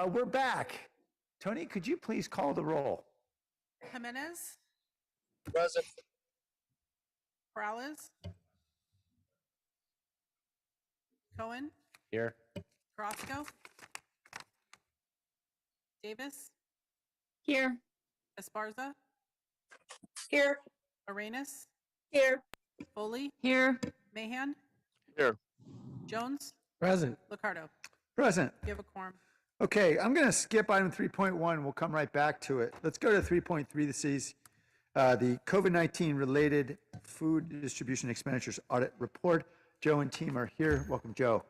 We're back. Tony, could you please call the roll? Jimenez, Present. Morales, Cohen, Here. Carrasco, Davis, Here. Esparza, Here. Arenas, Here. Foley, Here. Mahan, Here. Jones, Present. Liccardo. Present. You have a quorum. Okay, I'm going to skip item 3.1. We'll come right back to it. Let's go to 3.3, the city's the COVID-19 related food distribution expenditures audit report. Joe and team are here. Welcome, Joe.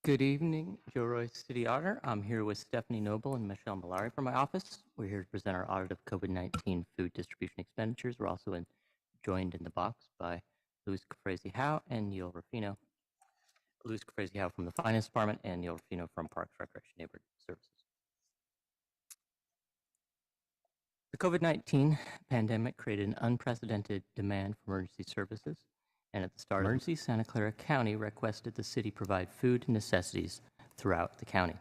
Good evening, Joe Roy, City Auditor. I'm here with Stephanie Noble and Michelle Malari from my office. We're here to present our audit of COVID-19 food distribution expenditures. We're also joined in the box by Luis Cafrezi-Howe and Neil Rufino. Luis Cafrezi-Howe from the Finance Department and Neil Rufino from Parks, Recreation, Neighborhood Services. The COVID-19 pandemic created an unprecedented demand for emergency services, and at the start of emergency, Santa Clara County requested the city provide food necessities throughout the county.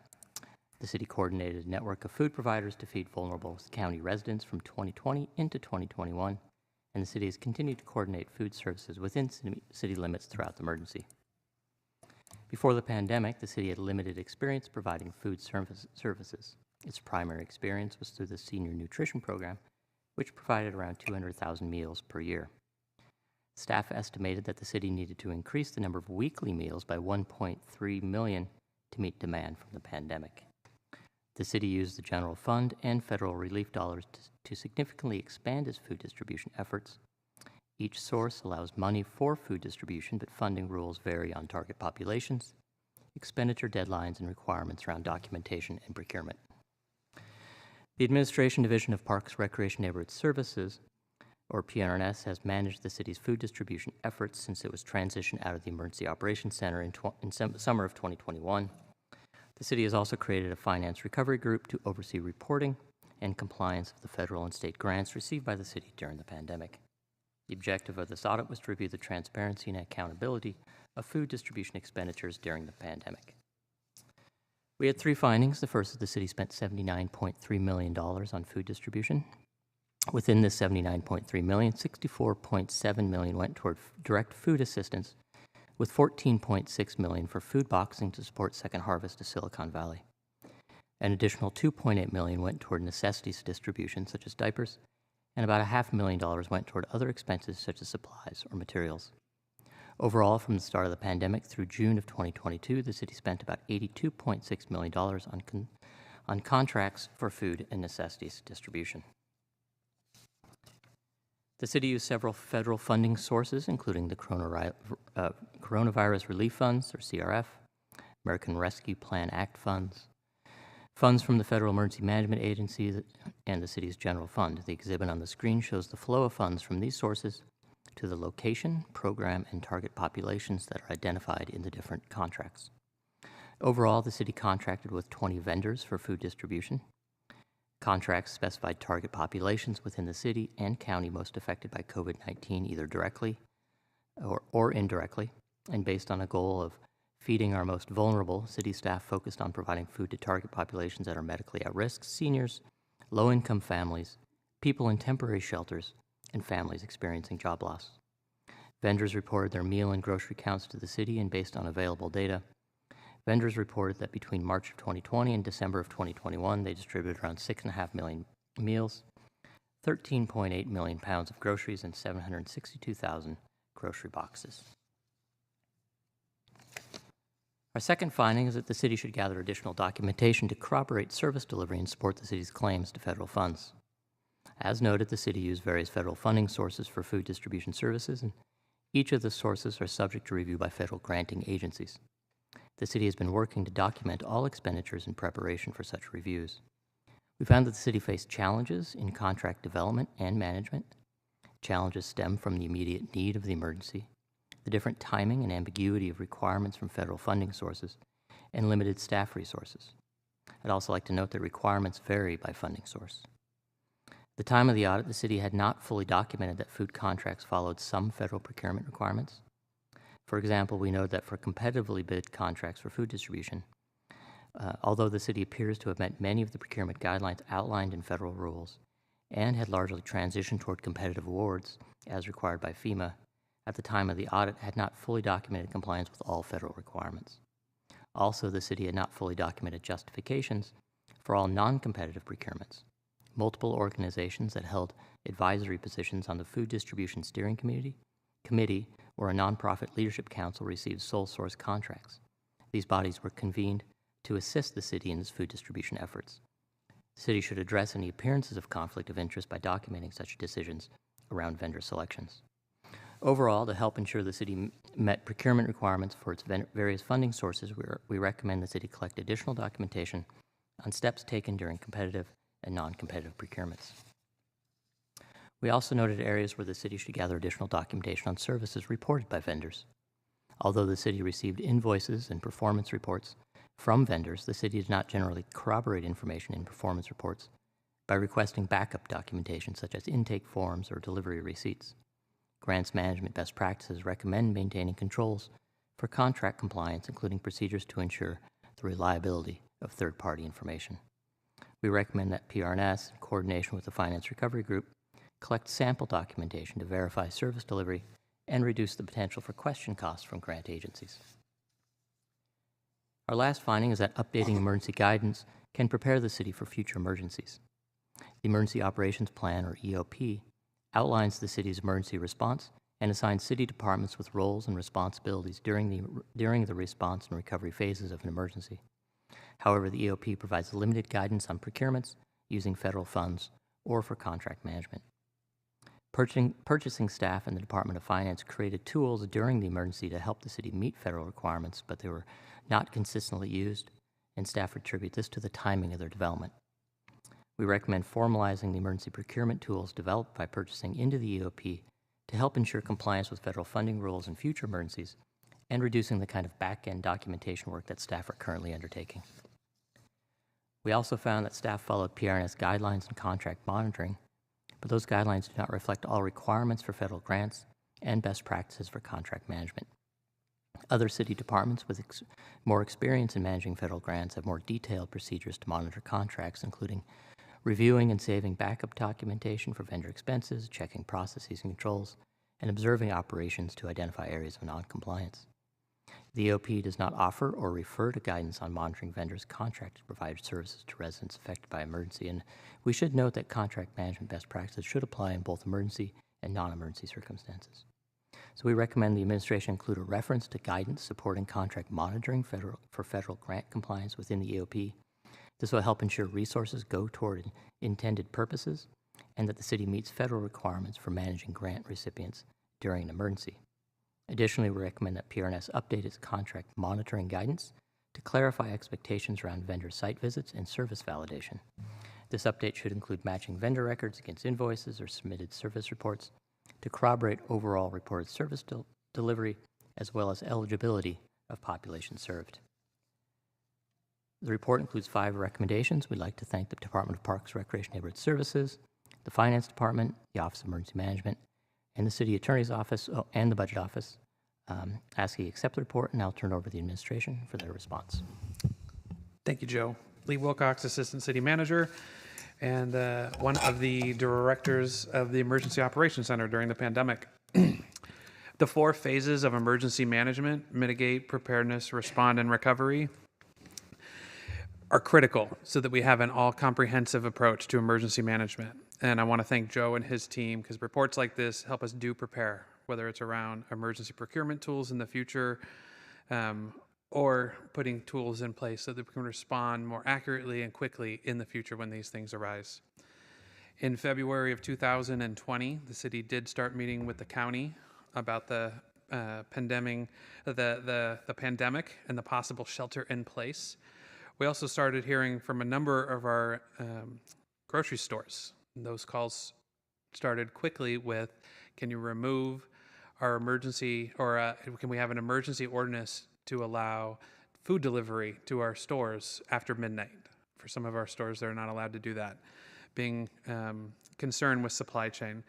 The city coordinated a network of food providers to feed vulnerable county residents from 2020 into 2021, and the city has continued to coordinate food services within city limits throughout the emergency. Before the pandemic, the city had limited experience providing food services. Its primary experience was through the Senior Nutrition Program, which provided around 200,000 meals per year. Staff estimated that the city needed to increase the number of weekly meals by 1.3 million to meet demand from the pandemic. The city used the general fund and federal relief dollars to significantly expand its food distribution efforts. Each source allows money for food distribution, but funding rules vary on target populations, expenditure deadlines, and requirements around documentation and procurement. The Administration Division of Parks, Recreation, Neighborhood Services, or PRNS, has managed the city's food distribution efforts since it was transitioned out of the Emergency Operations Center in summer of 2021. The city has also created a finance recovery group to oversee reporting and compliance of the federal and state grants received by the city during the pandemic. The objective of this audit was to review the transparency and accountability of food distribution expenditures during the pandemic. We had three findings. The first is the city spent $79.3 million on food distribution. Within this $79.3 million, $64.7 million went toward direct food assistance, with $14.6 million for food boxing to support Second Harvest of Silicon Valley. An additional $2.8 million went toward necessities distribution, such as diapers, and about $500,000 went toward other expenses, such as supplies or materials. Overall, from the start of the pandemic through June of 2022, the city spent about $82.6 million on contracts for food and necessities distribution. The city used several federal funding sources, including the Coronavirus Relief Funds, or CRF, American Rescue Plan Act funds, funds from the Federal Emergency Management Agency, and the city's general fund. The exhibit on the screen shows the flow of funds from these sources to the location, program, and target populations that are identified in the different contracts. Overall, the city contracted with 20 vendors for food distribution. Contracts specified target populations within the city and county most affected by COVID-19, either directly or indirectly, and based on a goal of feeding our most vulnerable, city staff focused on providing food to target populations that are medically at risk, seniors, low-income families, people in temporary shelters, and families experiencing job loss. Vendors reported their meal and grocery counts to the city, and based on available data, vendors reported that between March of 2020 and December of 2021, they distributed around 6.5 million meals, 13.8 million pounds of groceries, and 762,000 grocery boxes. Our second finding is that the city should gather additional documentation to corroborate service delivery and support the city's claims to federal funds. As noted, the city used various federal funding sources for food distribution services, and each of the sources are subject to review by federal granting agencies. The city has been working to document all expenditures in preparation for such reviews. We found that the city faced challenges in contract development and management. Challenges stem from the immediate need of the emergency, the different timing and ambiguity of requirements from federal funding sources, and limited staff resources. I'd also like to note that requirements vary by funding source. At the time of the audit, the city had not fully documented that food contracts followed some federal procurement requirements. For example, we know that for competitively bid contracts for food distribution, Although the city appears to have met many of the procurement guidelines outlined in federal rules and had largely transitioned toward competitive awards as required by FEMA, at the time of the audit had not fully documented compliance with all federal requirements. Also, the city had not fully documented justifications for all non-competitive procurements. Multiple organizations that held advisory positions on the Food Distribution Steering Committee or a nonprofit leadership council received sole source contracts. These bodies were convened to assist the city in its food distribution efforts. The city should address any appearances of conflict of interest by documenting such decisions around vendor selections. Overall, to help ensure the city met procurement requirements for its various funding sources, we recommend the city collect additional documentation on steps taken during competitive and non-competitive procurements. We also noted areas where the city should gather additional documentation on services reported by vendors. Although the city received invoices and performance reports from vendors, the city did not generally corroborate information in performance reports by requesting backup documentation such as intake forms or delivery receipts. Grants management best practices recommend maintaining controls for contract compliance, including procedures to ensure the reliability of third-party information. We recommend that PRNS, in coordination with the Finance Recovery Group, collect sample documentation to verify service delivery and reduce the potential for question costs from grant agencies. Our last finding is that updating emergency guidance can prepare the city for future emergencies. The Emergency Operations Plan, or EOP, outlines the city's emergency response and assigns city departments with roles and responsibilities during the response and recovery phases of an emergency. However, the EOP provides limited guidance on procurements using federal funds or for contract management. Purchasing staff in the Department of Finance created tools during the emergency to help the city meet federal requirements, but they were not consistently used, and staff attribute this to the timing of their development. We recommend formalizing the emergency procurement tools developed by purchasing into the EOP to help ensure compliance with federal funding rules in future emergencies and reducing the kind of back-end documentation work that staff are currently undertaking. We also found that staff followed PRNS guidelines and contract monitoring, but those guidelines do not reflect all requirements for federal grants and best practices for contract management. Other city departments with more experience in managing federal grants have more detailed procedures to monitor contracts, including reviewing and saving backup documentation for vendor expenses, checking processes and controls, and observing operations to identify areas of noncompliance. The EOP does not offer or refer to guidance on monitoring vendors' contracted to provide services to residents affected by emergency, and we should note that contract management best practices should apply in both emergency and non-emergency circumstances. So we recommend the administration include a reference to guidance supporting contract monitoring for federal grant compliance within the EOP. This will help ensure resources go toward intended purposes and that the city meets federal requirements for managing grant recipients during an emergency. Additionally, we recommend that PRNS update its contract monitoring guidance to clarify expectations around vendor site visits and service validation. This update should include matching vendor records against invoices or submitted service reports to corroborate overall reported service delivery as well as eligibility of population served. The report includes 5 recommendations. We'd like to thank the Department of Parks, Recreation, and Neighborhood Services, the Finance Department, the Office of Emergency Management, and the City Attorney's Office and the Budget Office. Ask you to accept the report, and I'll turn over to the administration for their response. Thank you, Joe. Lee Wilcox, Assistant City Manager, and one of the directors of the Emergency Operations Center during the pandemic. The 4 phases of emergency management, mitigate, preparedness, respond, and recovery, are critical so that we have an all-comprehensive approach to emergency management. And I want to thank Joe and his team because reports like this help us prepare, whether it's around emergency procurement tools in the future or putting tools in place so that we can respond more accurately and quickly in the future when these things arise. In February of 2020, the city did start meeting with the county about the pandemic and the possible shelter in place. We also started hearing from a number of our grocery stores. And those calls started quickly with, can you remove our emergency, or can we have an emergency ordinance to allow food delivery to our stores after midnight? For some of our stores, they're not allowed to do that, being concerned with supply chain.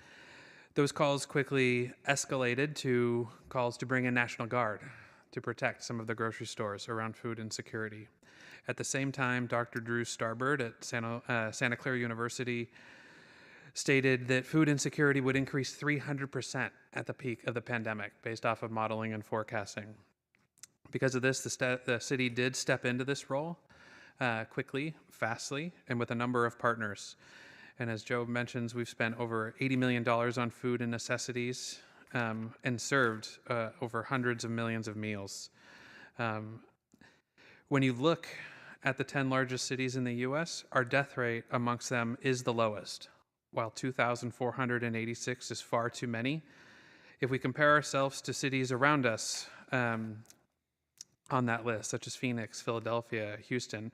Those calls quickly escalated to calls to bring in National Guard. to protect some of the grocery stores around food insecurity. At the same time, Dr. Drew Starbird at Santa Clara University stated that food insecurity would increase 300% at the peak of the pandemic based off of modeling and forecasting. Because of this, the city did step into this role quickly, fastly, and with a number of partners. And as Joe mentions, we've spent over $80 million on food and necessities and served over hundreds of millions of meals. When you look at the 10 largest cities in the U.S., our death rate amongst them is the lowest. While 2,486 is far too many, if we compare ourselves to cities around us on that list, such as Phoenix, Philadelphia, Houston,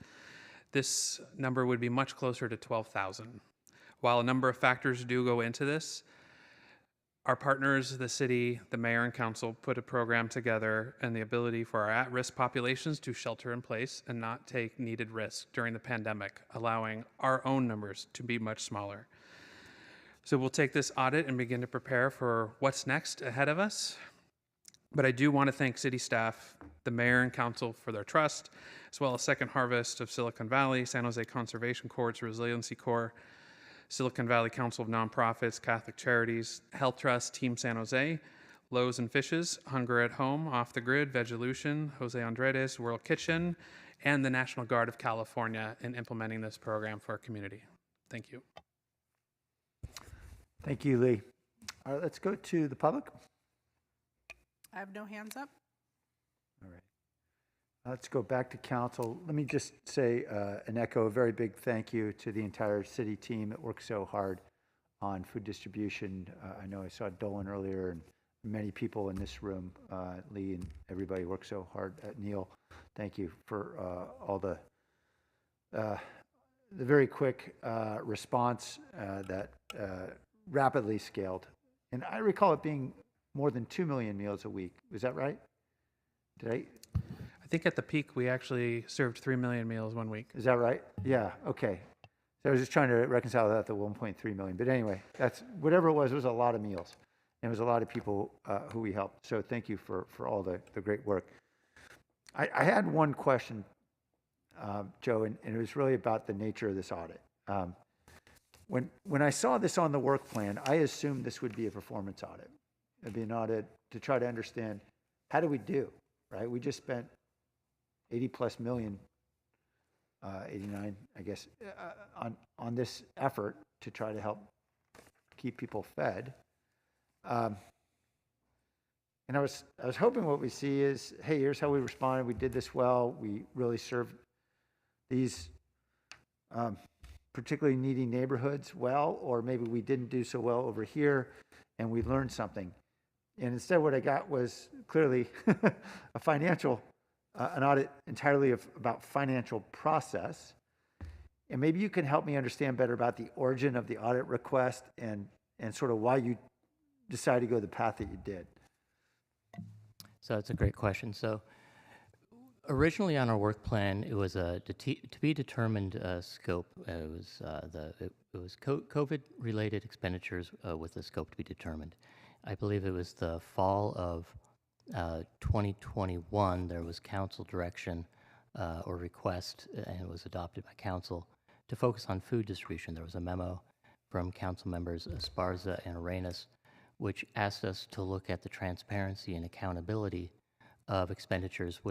this number would be much closer to 12,000. While a number of factors do go into this, our partners, the city, the mayor and council put a program together, and the ability for our at-risk populations to shelter in place and not take needed risks during the pandemic, allowing our own numbers to be much smaller. So we'll take this audit and begin to prepare for what's next ahead of us. But I do want to thank city staff, the mayor and council for their trust, as well as Second Harvest of Silicon Valley, San Jose Conservation Corps, Resiliency Corps, Silicon Valley Council of Nonprofits, Catholic Charities, Health Trust, Team San Jose, Loaves and Fishes, Hunger at Home, Off the Grid, Vegelution, Jose Andredes, World Kitchen, and the National Guard of California in implementing this program for our community. Thank you. Thank you, Lee. All right, let's go to the public. I have no hands up. All right. Let's go back to council. Let me just say and echo a very big thank you to the entire city team that worked so hard on food distribution. I know I saw Dolan earlier and many people in this room, Lee and everybody worked so hard. Neil, thank you for all the very quick response that rapidly scaled. And I recall it being more than 2 million meals a week. Is that right? I think at the peak, we actually served 3 million meals one week. Is that right? Yeah, okay. So I was just trying to reconcile that to 1.3 million. But anyway, that's whatever it was a lot of meals. And it was a lot of people who we helped. So thank you for all the great work. I had one question, Joe, and it was really about the nature of this audit. When I saw this on the work plan, I assumed this would be a performance audit. It'd be an audit to try to understand, how do we do, right? We just spent 80 plus million, 89, I guess, on this effort to try to help keep people fed. And I was hoping what we see is, hey, here's how we responded. We did this well. We really served these particularly needy neighborhoods well, or maybe we didn't do so well over here and we learned something. And instead what I got was clearly a financial, an audit entirely about financial process. And maybe you can help me understand better about the origin of the audit request and sort of why you decided to go the path that you did. So that's a great question. So originally on our work plan, it was a to be determined scope. It was COVID-related expenditures with a scope to be determined. I believe it was the fall of 2021. There was council direction or request, and it was adopted by council to focus on food distribution. There was a memo from council members Esparza and Arenas, which asked us to look at the transparency and accountability of expenditures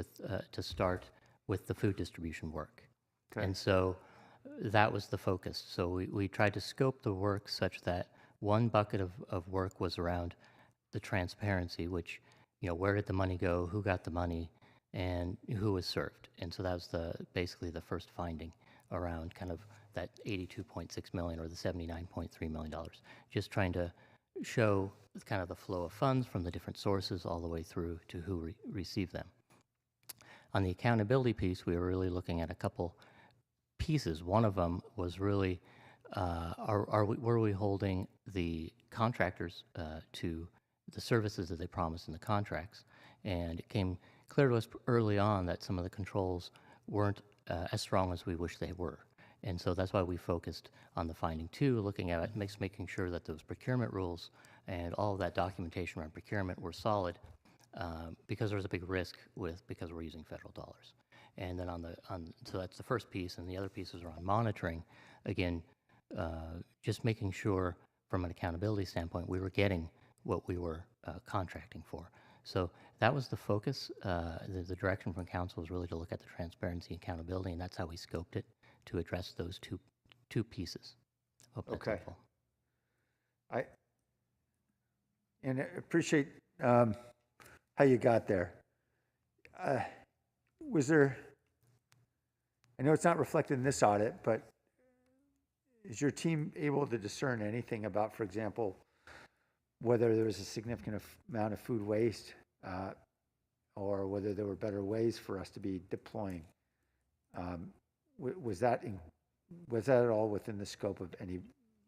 to start with the food distribution work. Okay. And so that was the focus. So we tried to scope the work such that one bucket of work was around the transparency, which, you know, where did the money go, who got the money, and who was served. And so that was basically the first finding around kind of that 82.6 million or the $79.3 million. Just trying to show kind of the flow of funds from the different sources all the way through to who received them. On the accountability piece, we were really looking at a couple pieces. One of them was really, were we holding the contractors to the services that they promised in the contracts? And it came clear to us early on that some of the controls weren't as strong as we wish they were. And so that's why we focused on the finding two, looking at it, making sure that those procurement rules and all of that documentation around procurement were solid because there's a big risk because we're using federal dollars. And then so that's the first piece, and the other pieces are on monitoring. Again, just making sure from an accountability standpoint we were getting what we were contracting for. So that was the focus. The direction from council was really to look at the transparency and accountability, and that's how we scoped it to address those two pieces. Hope that's Okay. helpful. I appreciate how you got there. Was there, I know it's not reflected in this audit, but is your team able to discern anything about, for example, whether there was a significant amount of food waste or whether there were better ways for us to be deploying? Was that at all within the scope of any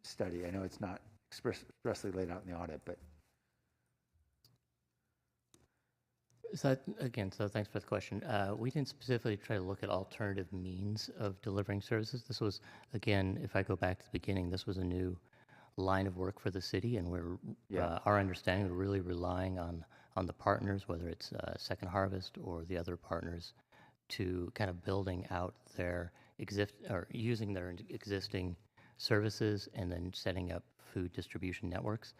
study? I know it's not expressly laid out in the audit, but. So thanks for the question. We didn't specifically try to look at alternative means of delivering services. This was, again, if I go back to the beginning, this was a new line of work for the city, and our understanding, we're really relying on the partners, whether it's Second Harvest or the other partners, to kind of building out using their existing services and then setting up food distribution networks.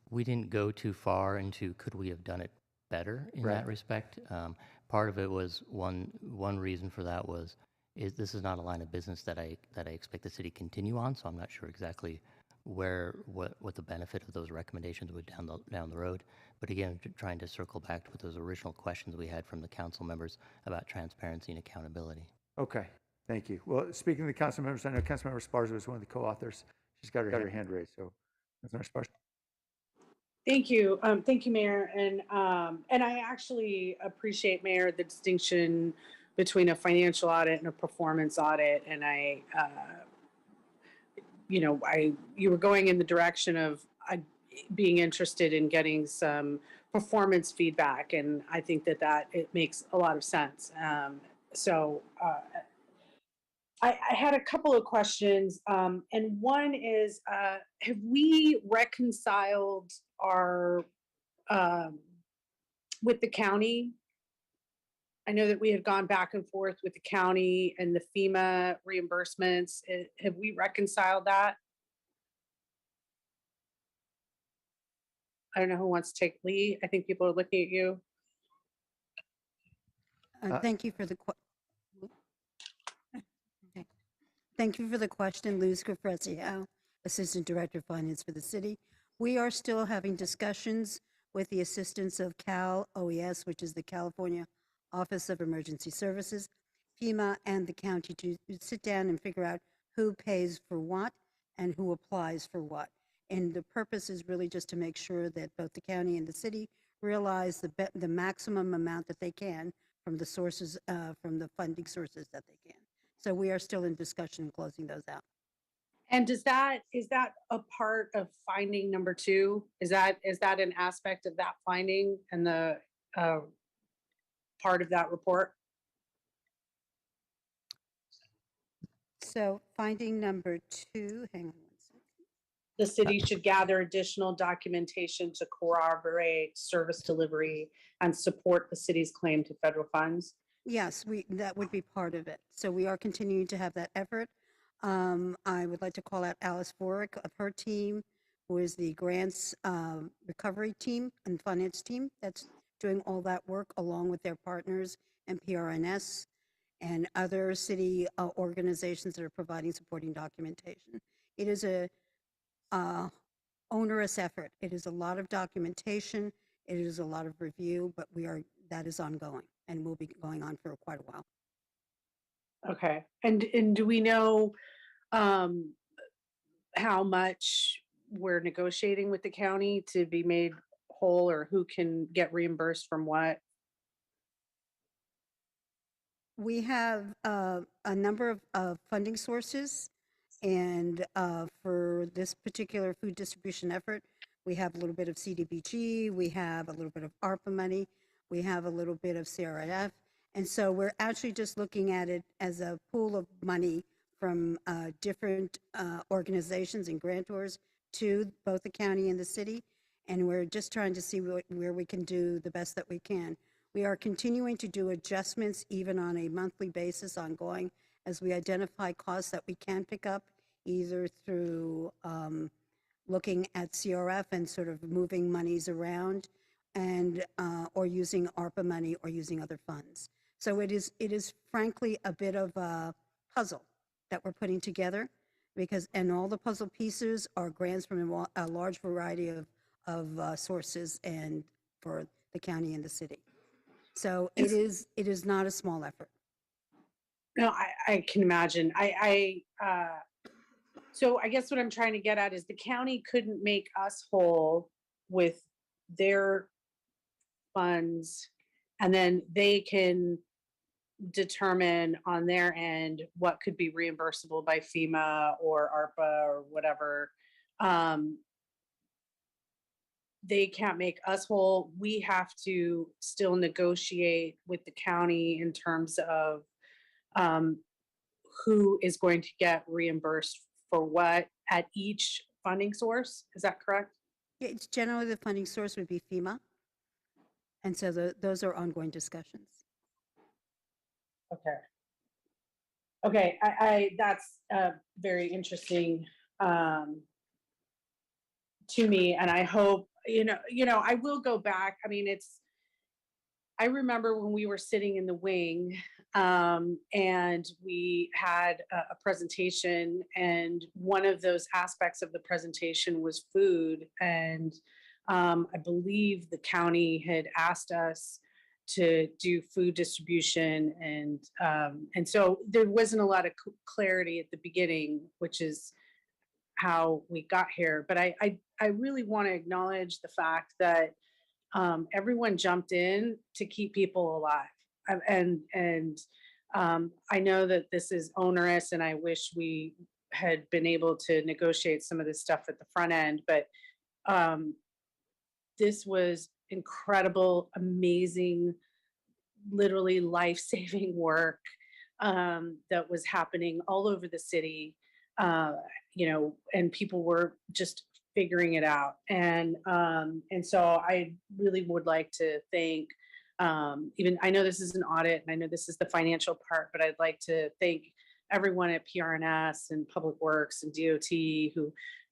We didn't go too far into could we have done it better in that respect. Part of it was one reason for that this is not a line of business that I expect the city continue on, so I'm not sure exactly what the benefit of those recommendations would down the road. But again, trying to circle back to those original questions we had from the council members about transparency and accountability. Okay, thank you. Well, speaking of the council members, I know Councilmember Esparza was one of the co-authors. She's got her hand raised, so Councilmember Esparza. Thank you. Thank you, Mayor. And I actually appreciate, Mayor, the distinction between a financial audit and a performance audit. And you were going in the direction of being interested in getting some performance feedback. And I think that it makes a lot of sense. I had a couple of questions, and one is, have we reconciled our with the county? I know that we had gone back and forth with the county and the FEMA reimbursements. Have we reconciled that? I don't know who wants to take Lee. I think people are looking at you. Thank you for the Thank you for the question, Luz Gafrezio, Assistant Director of Finance for the city. We are still having discussions with the assistance of Cal OES, which is the California Office of Emergency Services, FEMA, and the county to sit down and figure out who pays for what and who applies for what. And the purpose is really just to make sure that both the county and the city realize the maximum amount that they can from the sources, from the funding sources that they can. So we are still in discussion closing those out. And is that a part of finding number 2? Is that an aspect of that finding and the part of that report? So finding number 2, hang on one second. The city should gather additional documentation to corroborate service delivery and support the city's claim to federal funds. Yes, that would be part of it. So we are continuing to have that effort. I would like to call out Alice Borick of her team, who is the grants recovery team and finance team that's doing all that work along with their partners and PRNS and other city organizations that are providing supporting documentation. It is a onerous effort. It is a lot of documentation. It is a lot of review, but that is ongoing and will be going on for quite a while. Okay. And do we know how much we're negotiating with the county to be made whole, or who can get reimbursed from what? We have a number of funding sources, and for this particular food distribution effort, we have a little bit of CDBG, we have a little bit of ARPA money, we have a little bit of CRF, and so we're actually just looking at it as a pool of money from different organizations and grantors to both the county and the city, and we're just trying to see where we can do the best that we can. We are continuing to do adjustments even on a monthly basis ongoing as we identify costs that we can pick up either through looking at CRF and sort of moving monies around and or using ARPA money or using other funds. So it is frankly a bit of a puzzle that we're putting together and all the puzzle pieces are grants from a large variety of sources and for the county and the city. So it is not a small effort. No, I can imagine. So I guess what I'm trying to get at is the county couldn't make us whole with their funds, and then they can determine on their end what could be reimbursable by FEMA or ARPA or whatever. They can't make us whole. We have to still negotiate with the county in terms of who is going to get reimbursed for what at each funding source. Is that correct? Yeah, it's generally the funding source would be FEMA. And so those are ongoing discussions. Okay. Okay, I that's very interesting to me, and I hope I will go back. I mean, I remember when we were sitting in the wing and we had a presentation, and one of those aspects of the presentation was food, and I believe the county had asked us to do food distribution, and so there wasn't a lot of clarity at the beginning, which is how we got here. But I really want to acknowledge the fact that everyone jumped in to keep people alive, and I know that this is onerous, and I wish we had been able to negotiate some of this stuff at the front end, but this was incredible, amazing, literally life-saving work that was happening all over the city, and people were just figuring it out. And so I really would like to thank, even I know this is an audit and I know this is the financial part, but I'd like to thank everyone at PRNS and Public Works and DOT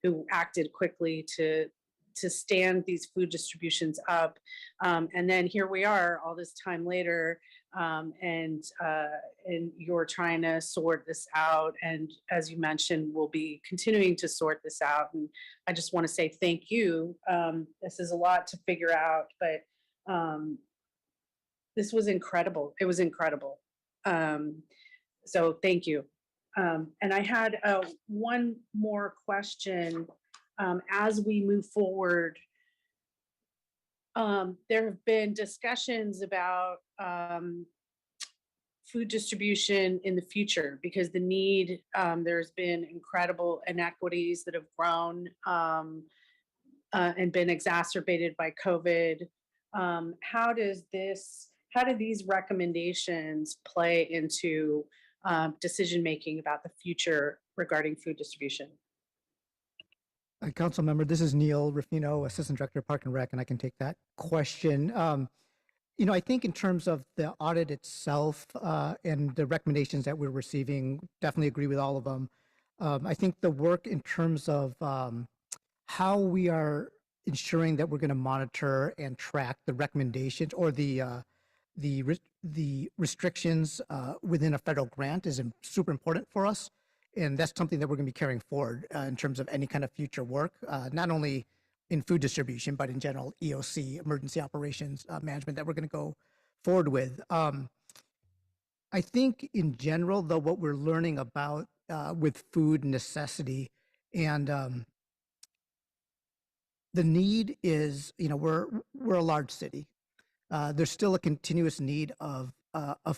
who acted quickly to stand these food distributions up. And then here we are all this time later, and you're trying to sort this out. And as you mentioned, we'll be continuing to sort this out. And I just want to say thank you. This is a lot to figure out, but this was incredible. It was incredible. So thank you. And I had one more question. As we move forward, there have been discussions about food distribution in the future because the need, there's been incredible inequities that have grown and been exacerbated by COVID. How do these recommendations play into decision-making about the future regarding food distribution? Council member, this is Neil Ruffino, Assistant Director of Park and Rec, and I can take that question. I think in terms of the audit itself and the recommendations that we're receiving, definitely agree with all of them. I think the work in terms of how we are ensuring that we're going to monitor and track the recommendations or the restrictions within a federal grant is super important for us. And that's something that we're going to be carrying forward in terms of any kind of future work, not only in food distribution, but in general, EOC, emergency operations management, that we're going to go forward with. I think in general, though, what we're learning about with food necessity and the need is, we're a large city. There's still a continuous need of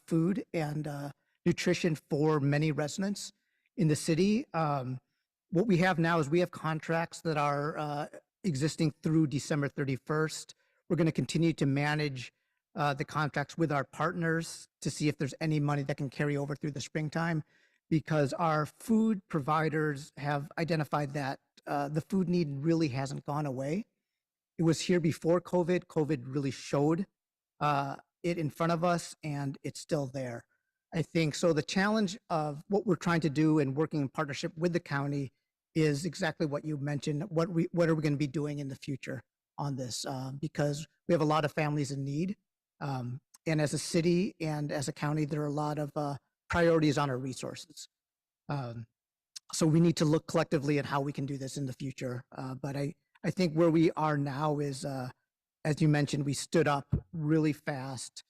food and nutrition for many residents in the city. What we have now is we have contracts that are existing through December 31st. We're going to continue to manage the contracts with our partners to see if there's any money that can carry over through the springtime, because our food providers have identified that the food need really hasn't gone away. It was here before COVID. COVID really showed it in front of us, and it's still there. I think so. The challenge of what we're trying to do and working in partnership with the county is exactly what you mentioned. What are we going to be doing in the future on this? Because we have a lot of families in need, and as a city and as a county, there are a lot of priorities on our resources. So we need to look collectively at how we can do this in the future. But I think where we are now is, as you mentioned, we stood up really fast.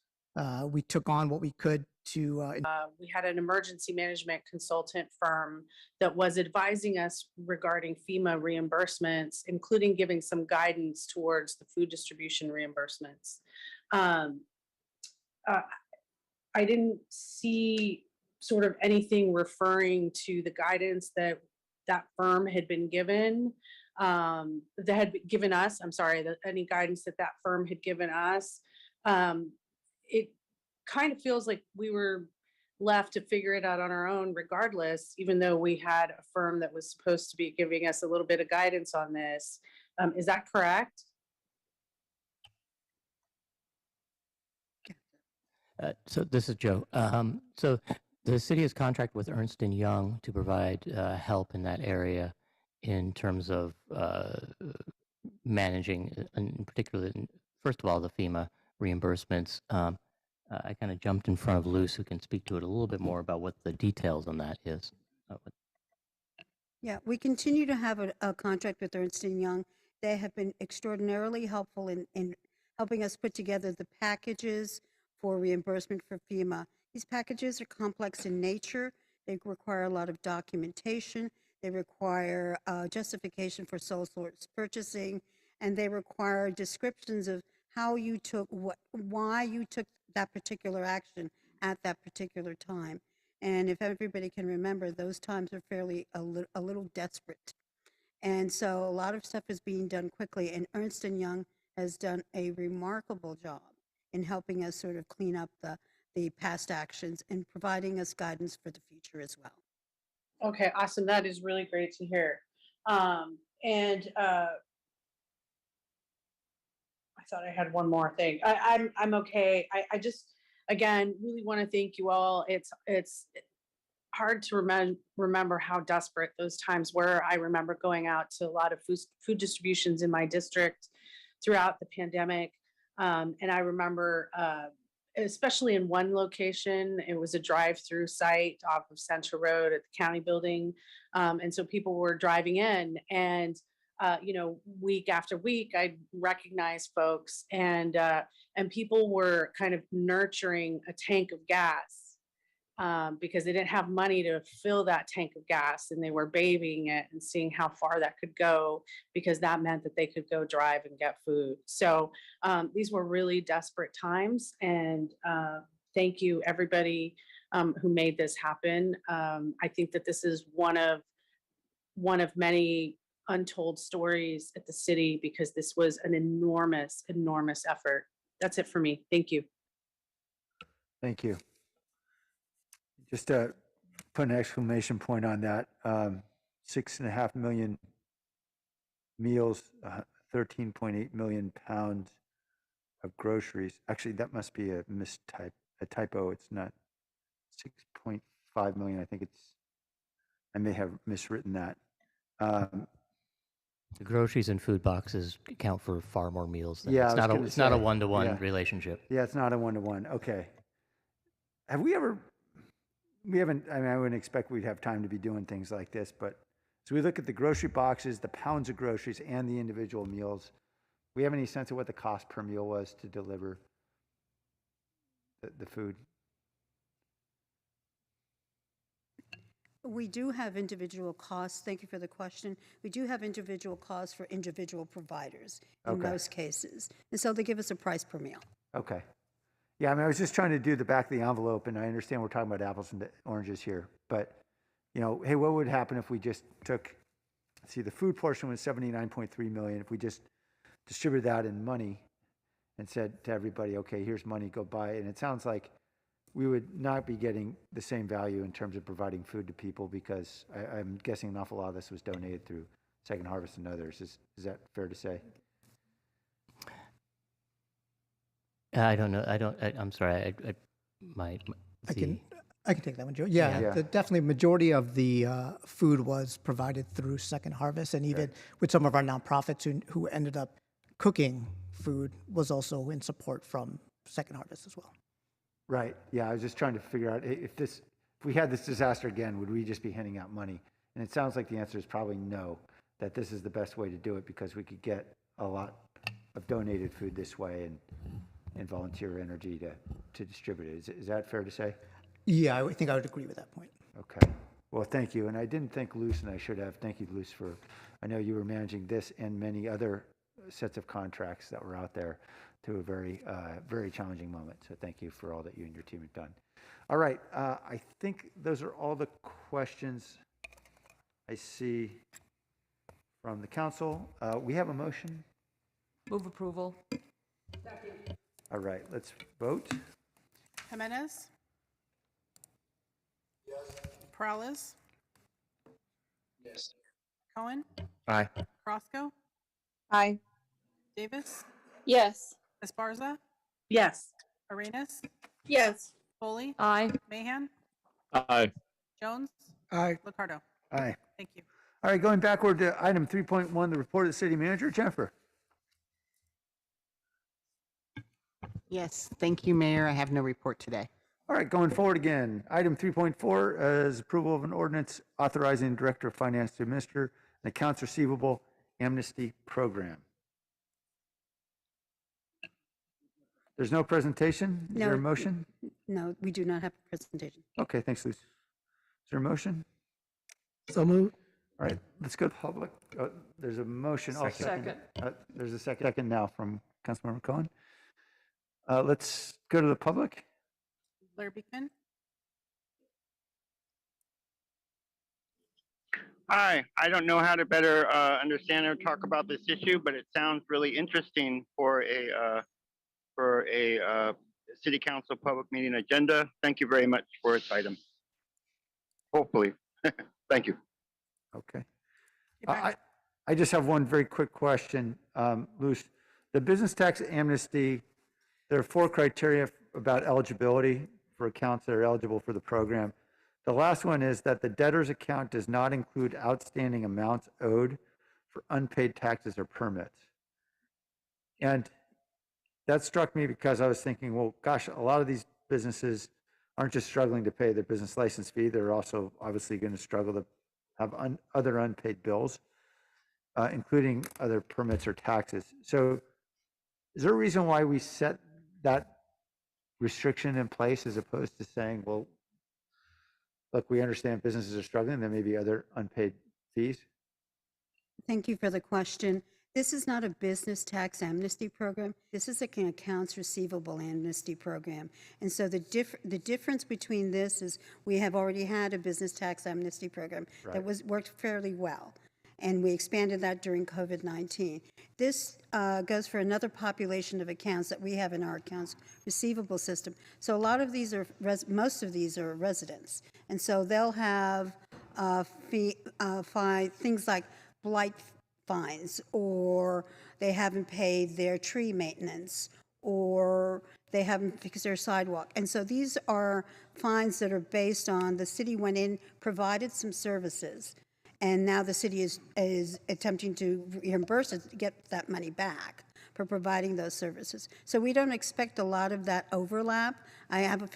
We took on what we could to. We had an emergency management consultant firm that was advising us regarding FEMA reimbursements, including giving some guidance towards the food distribution reimbursements. I didn't see sort of anything referring to the guidance that that firm had been given, that had given us, I'm sorry, that any guidance that that firm had given us. It kind of feels like we were left to figure it out on our own regardless, even though we had a firm that was supposed to be giving us a little bit of guidance on this. Is that correct? So this is Joe. So the city has contracted with Ernst & Young to provide help in that area in terms of managing, in particular, first of all, the FEMA reimbursements. I kind of jumped in front of Luce, who can speak to it a little bit more about what the details on that is. Yeah, we continue to have a contract with Ernst & Young. They have been extraordinarily helpful in helping us put together the packages for reimbursement for FEMA. These packages are complex in nature. They require a lot of documentation. They require justification for sole source purchasing, and they require descriptions of how you took, why you took that particular action at that particular time. And if everybody can remember, those times are fairly a little desperate. And so a lot of stuff is being done quickly, and Ernst & Young has done a remarkable job in helping us sort of clean up the past actions and providing us guidance for the future as well. Okay, awesome. That is really great to hear. I thought I had one more thing. I'm okay. I just, again, really want to thank you all. It's hard to remember how desperate those times were. I remember going out to a lot of food distributions in my district throughout the pandemic. And I remember, especially in one location, it was a drive-through site off of Central Road at the county building. And so people were driving in, and week after week, I'd recognize folks, and people were kind of nurturing a tank of gas because they didn't have money to fill that tank of gas, and they were babying it and seeing how far that could go, because that meant that they could go drive and get food. So these were really desperate times, and thank you everybody who made this happen. I think that this is one of many untold stories at the city, because this was an enormous effort. That's it for me. Thank you. Thank you. Just to put an exclamation point on that, 6.5 million meals, 13.8 million pounds of groceries. Actually, that must be a typo. It's not 6.5 million. I think I may have miswritten that. The groceries and food boxes account for far more meals. Yeah, It's not a one-to-one relationship. Yeah, it's not a one-to-one. Okay. Have we ever? We haven't. I mean, I wouldn't expect we'd have time to be doing things like this, but so we look at the grocery boxes, the pounds of groceries, and the individual meals. We have any sense of what the cost per meal was to deliver the food? We do have individual costs. Thank you for the question. We do have individual costs for individual providers in most cases. And so they give us a price per meal. Okay. Yeah, I mean, I was just trying to do the back of the envelope, and I understand we're talking about apples and oranges here, but, hey, what would happen if we just took, let's see, the food portion was 79.3 million. If we just distributed that in money and said to everybody, okay, here's money, go buy it. And it sounds like we would not be getting the same value in terms of providing food to people, because I'm guessing an awful lot of this was donated through Second Harvest and others. Is that fair to say? I don't know. I'm sorry. I can take that one, Joe. Yeah. Yeah, definitely majority of the food was provided through Second Harvest, and even with some of our nonprofits who ended up cooking food was also in support from Second Harvest as well. Right. Yeah, I was just trying to figure out if we had this disaster again, would we just be handing out money? And it sounds like the answer is probably no, that this is the best way to do it because we could get a lot of donated food this way and volunteer energy to distribute it. Is that fair to say? Yeah, I think I would agree with that point. Okay. Well, thank you. And I didn't thank Luce, and I should have. Thank you, Luce, I know you were managing this and many other sets of contracts that were out there to a very, very challenging moment. So thank you for all that you and your team have done. All right. I think those are all the questions I see from the council. We have a motion. Move approval. All right. Let's vote. Jimenez? Yes. Perales? Yes. Cohen? Aye. Roscoe? Aye. Davis? Yes. Esparza? Yes. Arenas? Yes. Foley? Aye. Mahan? Aye. Jones? Aye. Ricardo? Aye. Thank you. All right. Going backward to item 3.1, the report of the city manager. Jennifer. Yes, thank you, Mayor. I have no report today. All right, going forward again. Item 3.4 is approval of an ordinance authorizing the Director of Finance to administer an accounts receivable amnesty program. There's no presentation? Is there a No. motion? No, we do not have a presentation. Okay, thanks, Luce. Is there a motion? So moved. All right, let's go to public. There's a motion. I'll second. There's a second now from Councilmember Cohen. Let's go to the public. Blair Beekman? Hi, I don't know how to better understand or talk about this issue, but it sounds really interesting for a city council public meeting agenda. Thank you very much for its item. Hopefully, thank you. Okay. I just have one very quick question, Luce. The business tax amnesty, there are 4 criteria about eligibility for accounts that are eligible for the program. The last one is that the debtor's account does not include outstanding amounts owed for unpaid taxes or permits. And that struck me because I was thinking, well, gosh, a lot of these businesses aren't just struggling to pay their business license fee, they're also obviously going to struggle to have other unpaid bills, including other permits or taxes. So is there a reason why we set that restriction in place as opposed to saying, well, look, we understand businesses are struggling, there may be other unpaid fees? Thank you for the question. This is not a business tax amnesty program. This is an accounts receivable amnesty program. And so the difference between this is we have already had a business tax amnesty program that worked fairly well. And we expanded that during COVID-19. This goes for another population of accounts that we have in our accounts receivable system. So a lot of these are, most of these are residents. And so they'll have things like blight fines, or they haven't paid their tree maintenance, or they haven't fixed their sidewalk. And so these are fines that are based on the city went in, provided some services, and now the city is attempting to reimburse it, get that money back for providing those services. So we don't expect a lot of that overlap.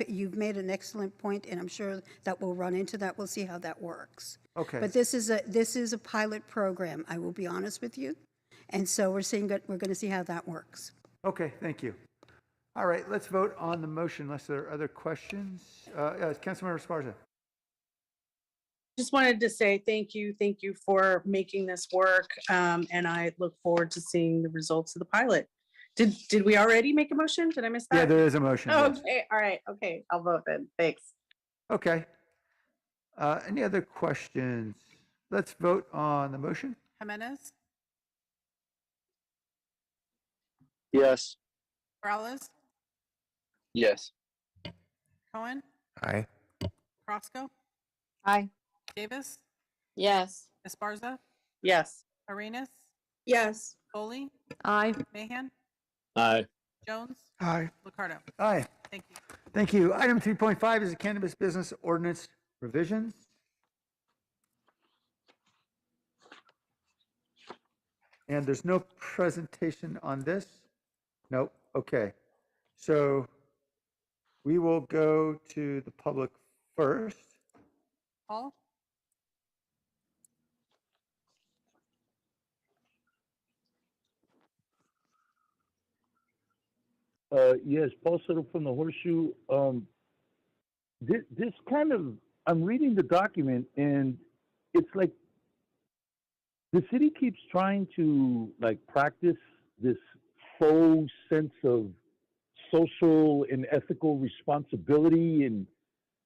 You've made an excellent point, and I'm sure that we'll run into that. We'll see how that works. Okay. But this is a pilot program, I will be honest with you. And so we're going to see how that works. Okay, thank you. All right, let's vote on the motion unless there are other questions. Councilmember Esparza. Just wanted to say thank you for making this work, and I look forward to seeing the results of the pilot. Did we already make a motion? Did I miss that? Yeah, there is a motion. Oh, Yes. okay, all right, okay, I'll vote then. Thanks. Okay. Any other questions? Let's vote on the motion. Jimenez? Yes. Perales? Yes. Cohen? Aye. Roscoe? Aye. Davis? Yes. Esparza? Yes. Arenas? Yes. Foley? Aye. Mahan? Aye. Jones, Aye. Ricardo. Aye. Thank you. Thank you. Item 3.5 is the cannabis business ordinance revisions. And there's no presentation on this? Nope. Okay. So we will go to the public first. Paul? Yes, Paul Settle from the Horseshoe. This kind of, I'm reading the document and it's like the city keeps trying to like practice this faux sense of social and ethical responsibility and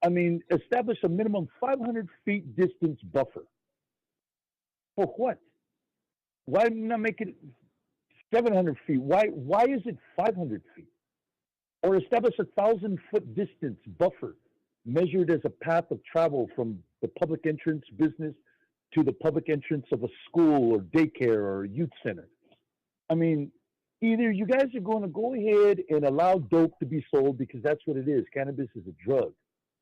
I mean, establish a minimum 500 feet distance buffer. For what? Why not make it 700 feet? Why is it 500 feet? Or establish a 1,000-foot distance buffer measured as a path of travel from the public entrance business to the public entrance of a school or daycare or youth center. I mean, either you guys are going to go ahead and allow dope to be sold because that's what it is. Cannabis is a drug.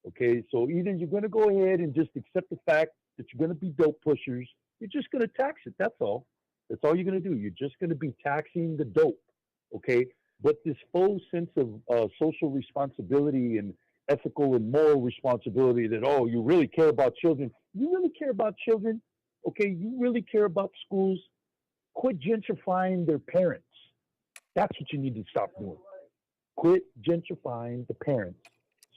Okay, so either you're going to go ahead and just accept the fact that you're going to be dope pushers. You're just going to tax it. That's all. That's all you're going to do. You're just going to be taxing the dope. Okay, but this faux sense of social responsibility and ethical and moral responsibility that, oh, you really care about children. You really care about children. Okay, you really care about schools. Quit gentrifying their parents. That's what you need to stop doing. Quit gentrifying the parents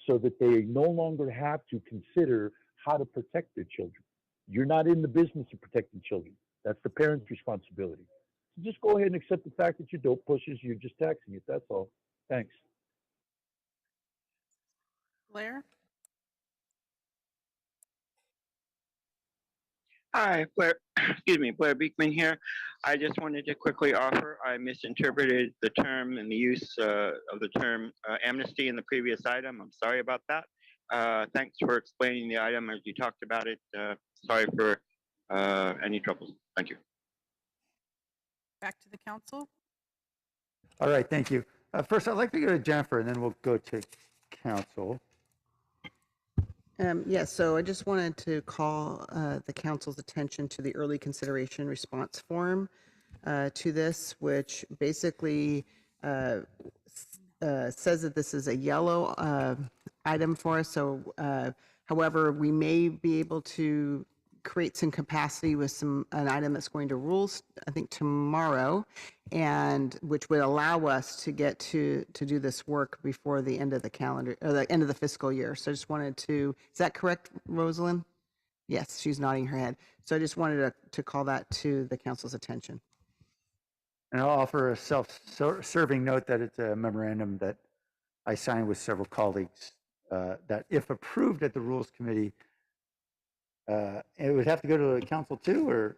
so that they no longer have to consider how to protect their children. You're not in the business of protecting children. That's the parents' responsibility. So just go ahead and accept the fact that you're dope pushers. You're just taxing it. That's all. Thanks. Blair? Hi, Blair, excuse me, Blair Beekman here. I just wanted to quickly offer, I misinterpreted the term and the use of the term amnesty in the previous item. I'm sorry about that. Thanks for explaining the item as you talked about it. Sorry for any troubles. Thank you. Back to the council. All right, thank you. First, I'd like to go to Jennifer, and then we'll go to council. Yes, so I just wanted to call the council's attention to the early consideration response form to this, which basically says that this is a yellow item for us. So, however, we may be able to create some capacity with an item that's going to rules, I think tomorrow, and which would allow us to get to do this work before the end of the calendar, or the end of the fiscal year. So I just wanted to, is that correct, Rosalind? Yes, she's nodding her head. So I just wanted to call that to the council's attention. And I'll offer a self-serving note that it's a memorandum that I signed with several colleagues that if approved at the Rules Committee, it would have to go to the council too, or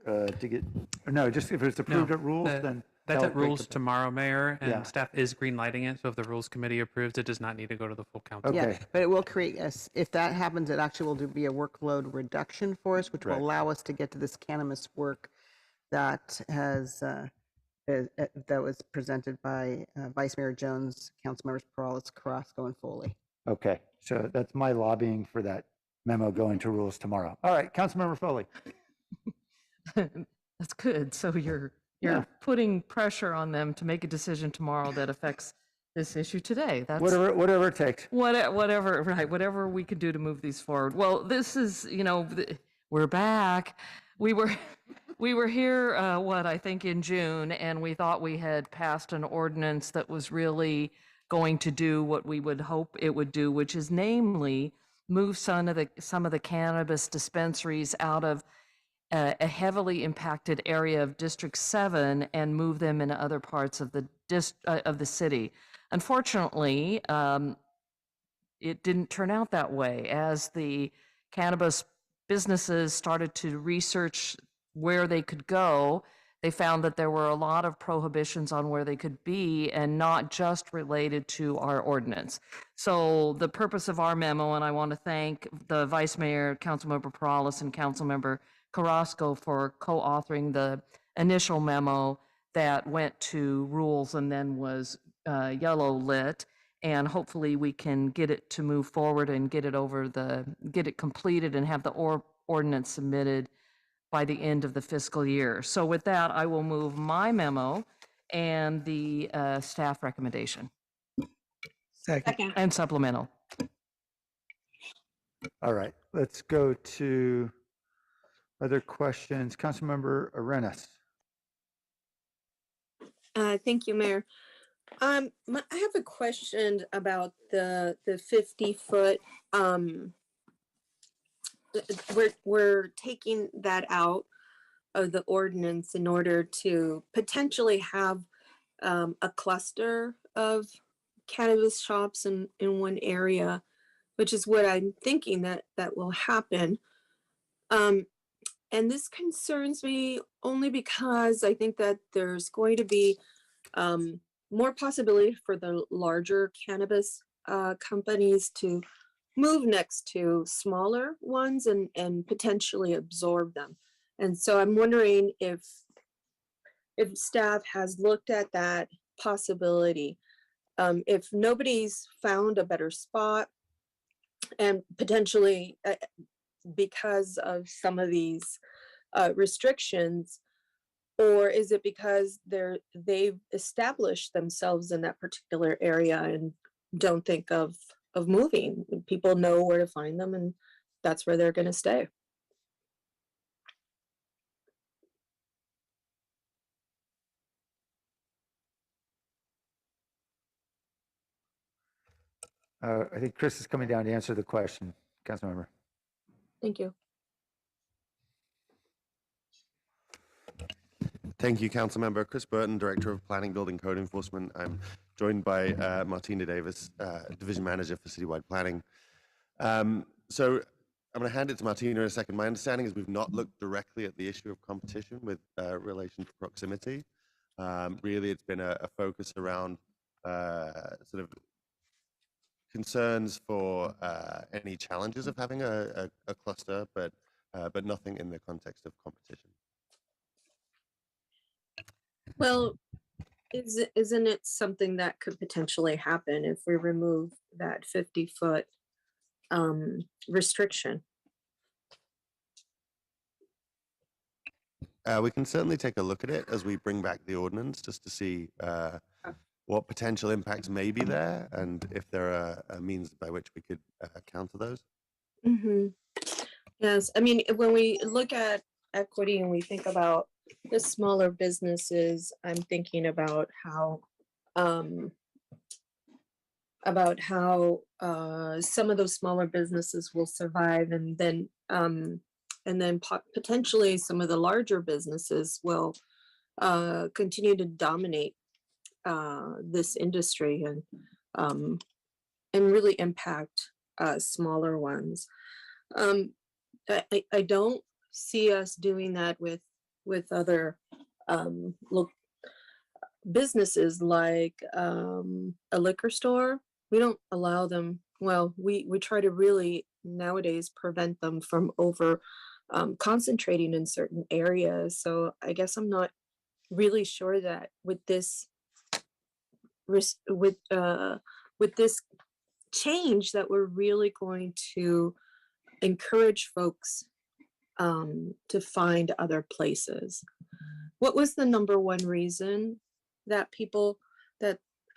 to get, or no, just if it's approved at Rules, then. That's that'll at break rules the- tomorrow, Mayor, and Yeah. staff is green lighting it. So if the rules committee approves, it does not need to go to the full council. Okay. Yeah, but it will create, if that happens, it actually will be a workload reduction for us, which will Right. allow us to get to this cannabis work that has, that was presented by Vice Mayor Jones, Councilmembers Perales, Carrasco, and Foley. Okay, so that's my lobbying for that memo going to Rules tomorrow. All right, Councilmember Foley. That's good. So you're Yeah. putting pressure on them to make a decision tomorrow that affects this issue today. That's Whatever it takes. whatever, right? Whatever we could do to move these forward. Well, this is, we're back. We were here, I think in June, and we thought we had passed an ordinance that was really going to do what we would hope it would do, which is namely move some of the cannabis dispensaries out of a heavily impacted area of District 7 and move them into other parts of the city. Unfortunately, it didn't turn out that way. As the cannabis businesses started to research where they could go, they found that there were a lot of prohibitions on where they could be and not just related to our ordinance. So the purpose of our memo, and I want to thank the Vice Mayor, Councilmember Perales, and Councilmember Carrasco for co-authoring the initial memo that went to Rules and then was yellow lit, and hopefully we can get it to move forward and get it completed and have the ordinance submitted by the end of the fiscal year. So with that, I will move my memo and the staff recommendation Second. and supplemental. All right, let's go to other questions. Councilmember Arenas. Thank you, Mayor. I have a question about the 50-foot. We're taking that out of the ordinance in order to potentially have a cluster of cannabis shops in one area, which is what I'm thinking that will happen. And this concerns me only because I think that there's going to be more possibility for the larger cannabis companies to move next to smaller ones and potentially absorb them. And so I'm wondering if staff has looked at that possibility. If nobody's found a better spot, and potentially because of some of these restrictions, or is it because they've established themselves in that particular area and don't think of moving? People know where to find them, and that's where they're going to stay. I think Chris is coming down to answer the question, Councilmember. Thank you. Thank you, Councilmember. Chris Burton, Director of Planning, Building, Code Enforcement. I'm joined by Martina Davis, Division Manager for Citywide Planning. So I'm going to hand it to Martina in a second. My understanding is we've not looked directly at the issue of competition with relation to proximity. Really, it's been a focus around sort of concerns for any challenges of having a cluster, but nothing in the context of competition. Well, isn't it something that could potentially happen if we remove that 50-foot restriction? We can certainly take a look at it as we bring back the ordinance, just to see what potential impacts may be there, and if there are means by which we could counter those. Mm-hmm. Yes, I mean, when we look at equity and we think about the smaller businesses, I'm thinking about how some of those smaller businesses will survive, and then potentially some of the larger businesses will continue to dominate this industry and really impact smaller ones. I don't see us doing that with other businesses like a liquor store. We don't allow them. Well, we try to really nowadays prevent them from over concentrating in certain areas. So I guess I'm not really sure that with this change that we're really going to encourage folks to find other places. What was the number one reason that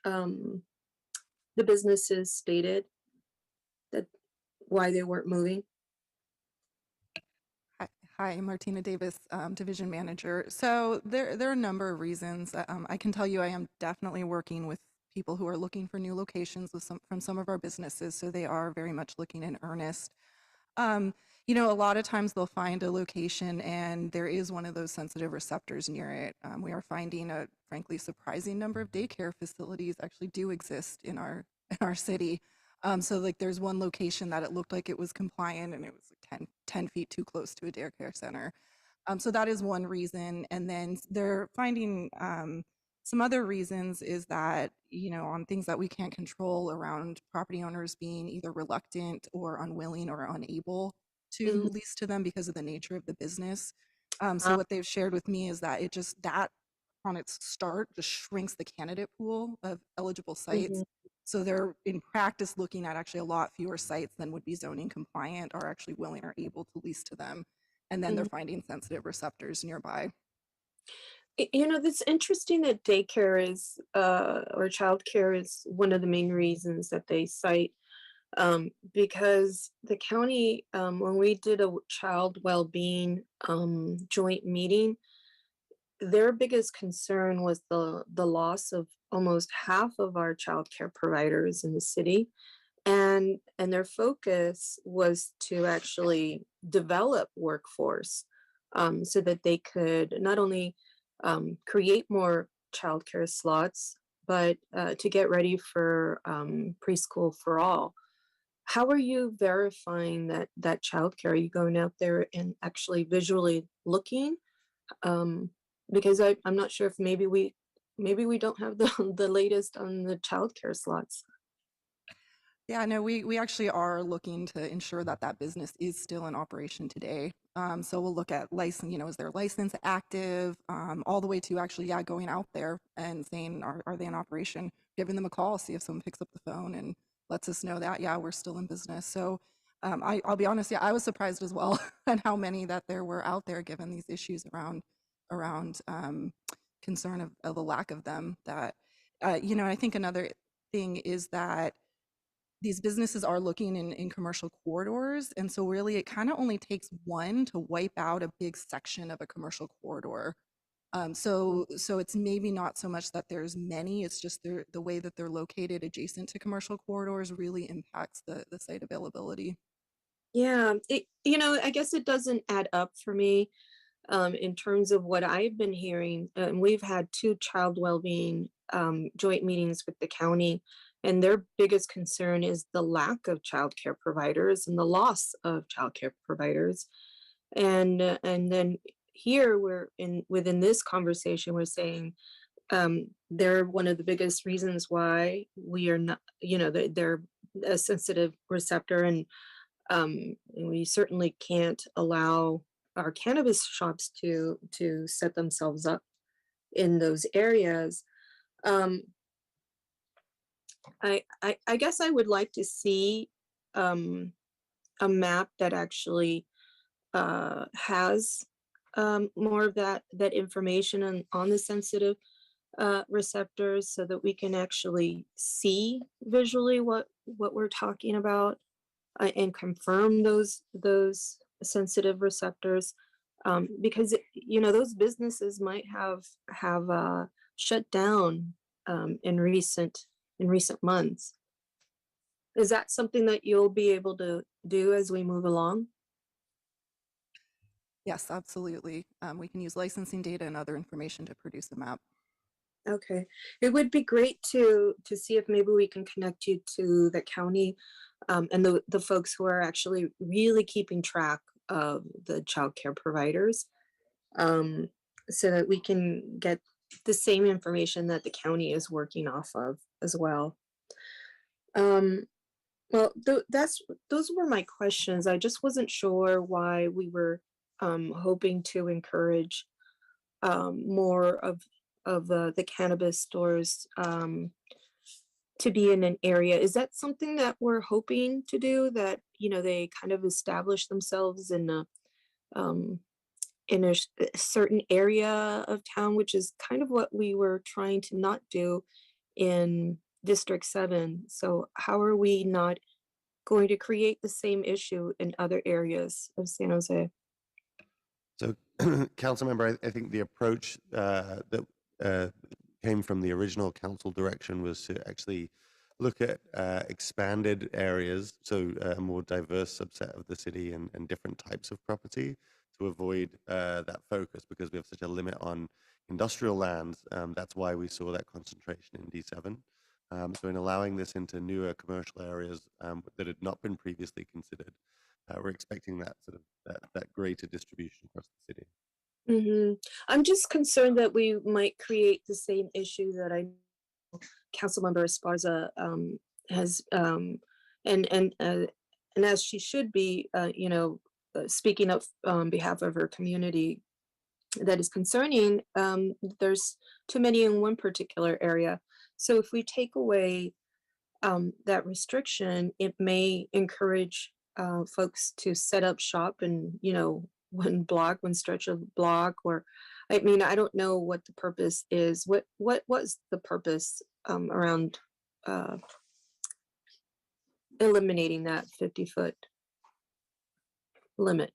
the businesses stated that why they weren't moving? Hi, Martina Davis, Division Manager. So there are a number of reasons. I can tell you I am definitely working with people who are looking for new locations from some of our businesses, so they are very much looking in earnest. You know, a lot of times they'll find a location and there is one of those sensitive receptors near it. We are finding a frankly surprising number of daycare facilities actually do exist in our city. So like there's one location that it looked like it was compliant and it was like 10 feet too close to a daycare center. So that is one reason. And then they're finding some other reasons is that, you know, on things that we can't control around property owners being either reluctant or unwilling or unable to lease to them because of the nature of the business. So what they've shared with me is that on its start just shrinks the candidate pool of eligible sites. Mhm. So they're in practice looking at actually a lot fewer sites than would be zoning compliant are actually willing or able to lease to them. And then they're Mhm. finding sensitive receptors nearby. You know, that's interesting that daycare is, or childcare is one of the main reasons that they cite, because the county, when we did a child well-being joint meeting, their biggest concern was the loss of almost half of our childcare providers in the city, and their focus was to actually develop workforce, so that they could not only create more childcare slots, but to get ready for preschool for all. How are you verifying that childcare? Are you going out there and actually visually looking? Um, because I'm not sure if maybe we don't have the the latest on the childcare slots. Yeah, no, we actually are looking to ensure that that business is still in operation today. So we'll look at license, is their license active, all the way to actually, yeah, going out there and saying, are they in operation? Giving them a call, see if someone picks up the phone and lets us know that, yeah, we're still in business. So I'll be honest, yeah, I was surprised as well at how many that there were out there, given these issues around concern of the lack of them. That, I think another thing is that these businesses are looking in commercial corridors. And so really it kind of only takes one to wipe out a big section of a commercial corridor. So it's maybe not so much that there's many, it's just the way that they're located adjacent to commercial corridors really impacts the site availability. Yeah, I guess it doesn't add up for me, in terms of what I've been hearing. We've had two child well-being joint meetings with the county, and their biggest concern is the lack of childcare providers and the loss of childcare providers. And then here we're in within this conversation, we're saying they're one of the biggest reasons why we are not, they're a sensitive receptor, and we certainly can't allow our cannabis shops to set themselves up in those areas. Um, I guess I would like to see um, a map that actually has more of that information on the sensitive receptors, so that we can actually see visually what we're talking about, and confirm those sensitive receptors, because those businesses might have shut down in recent months. Is that something that you'll be able to do as we move along? Yes, absolutely. We can use licensing data and other information to produce a map. Okay, it would be great to see if maybe we can connect you to the county, and the folks who are actually really keeping track of the childcare providers, um, so that we can get the same information that the county is working off of as well. Um, well, those were my questions. I just wasn't sure why we were hoping to encourage more of the cannabis stores to be in an area. Is that something that we're hoping to do? That they kind of establish themselves um, in a certain area of town, which is kind of what we were trying to not do in District 7. So how are we not going to create the same issue in other areas of San Jose? So, council member, I think the approach that uh, came from the original council direction was to actually look at expanded areas, so a more diverse subset of the city and different types of property to avoid that focus, because we have such a limit on industrial lands. That's why we saw that concentration in D7. So in allowing this into newer commercial areas that had not been previously considered, we're expecting that sort of that greater distribution across the city. I'm just concerned that we might create the same issue that I Councilmember Esparza has, and as she should be, speaking up on behalf of her community, that is concerning. There's too many in one particular area. So if we take away that restriction, it may encourage folks to set up shop in, one stretch of block, or, I mean, I don't know what the purpose is. What was the purpose around eliminating that 50-foot limit?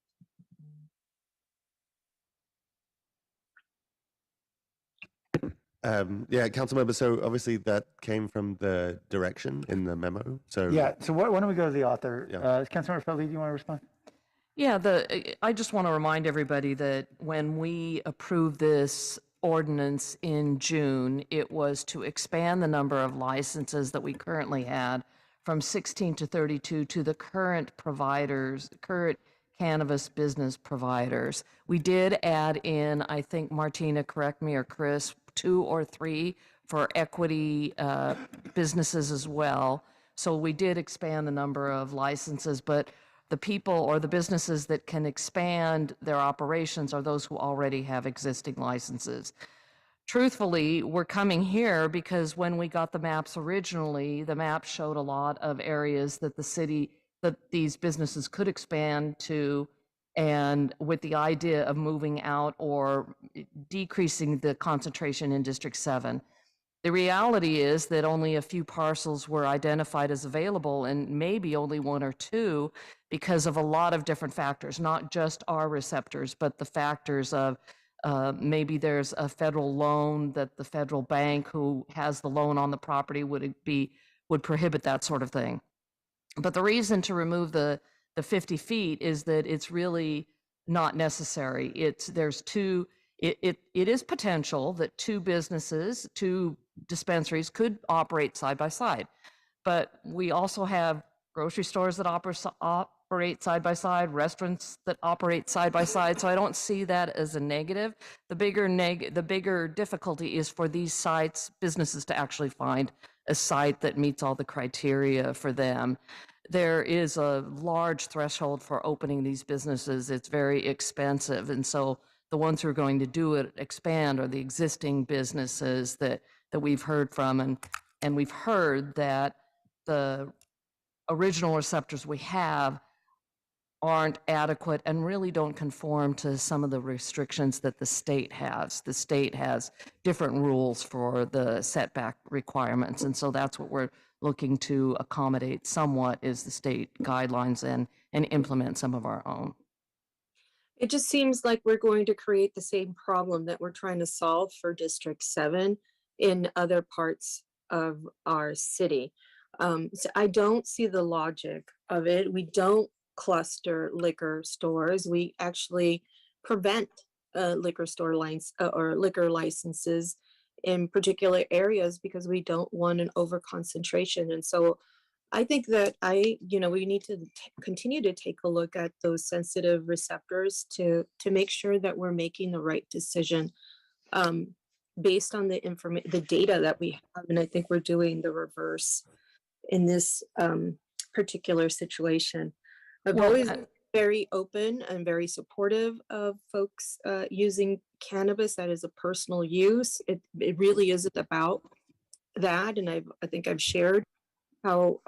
Yeah, council member. So obviously that came from the direction in the memo. So Yeah, so why don't we go to the author? Yeah. Councilmember Feldy, do you want to respond? Yeah, I just want to remind everybody that when we approved this ordinance in June, it was to expand the number of licenses that we currently had from 16 to 32 to the current providers, current cannabis business providers. We did add in, I think, Martina, correct me, or Chris, 2 or 3 for equity businesses as well. So we did expand the number of licenses, but the people or the businesses that can expand their operations are those who already have existing licenses. Truthfully, we're coming here because when we got the maps originally, the map showed a lot of areas that that these businesses could expand to, and with the idea of moving out or decreasing the concentration in District 7. The reality is that only a few parcels were identified as available, and maybe only 1 or 2 because of a lot of different factors, not just our receptors, but the factors of maybe there's a federal loan that the federal bank who has the loan on the property would prohibit that sort of thing. But the reason to remove the 50 feet is that it's really not necessary. It is potential that 2 businesses, 2 dispensaries could operate side by side, but we also have grocery stores that operate side by side, restaurants that operate side by side. So I don't see that as a negative. The bigger difficulty is for these businesses to actually find a site that meets all the criteria for them. There is a large threshold for opening these businesses. It's very expensive, and so the ones who are going to do it expand are the existing businesses that we've heard from, and we've heard that the original receptors we have aren't adequate and really don't conform to some of the restrictions that the state has. The state has different rules for the setback requirements, and so that's what we're looking to accommodate somewhat is the state guidelines and implement some of our own. It just seems like we're going to create the same problem that we're trying to solve for District 7 in other parts of our city. So I don't see the logic of it. We don't cluster liquor stores. We actually prevent liquor store lines or liquor licenses in particular areas because we don't want an over concentration. And so I think that we need to continue to take a look at those sensitive receptors to make sure that we're making the right decision based on the data that we have. And I think we're doing the reverse in this particular situation. I've always been very open and very supportive of folks using cannabis that is a personal use. It really isn't about that. And I think I've shared how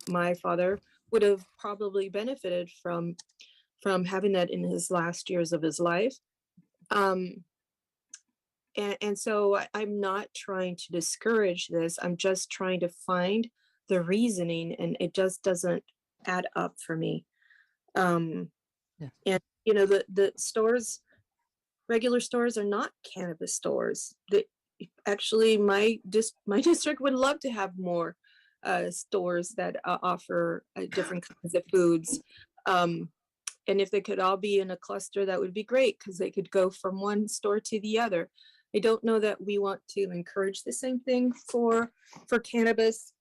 my father would have probably benefited from having that in his last years of his life. And so I'm not trying to discourage this. I'm just trying to find the reasoning, and it just doesn't add up for me. And the stores, regular stores, are not cannabis stores. Actually, my district would love to have more stores that offer different kinds of foods. And if they could all be in a cluster, that would be great because they could go from one store to the other. I don't know that we want to encourage the same thing for cannabis.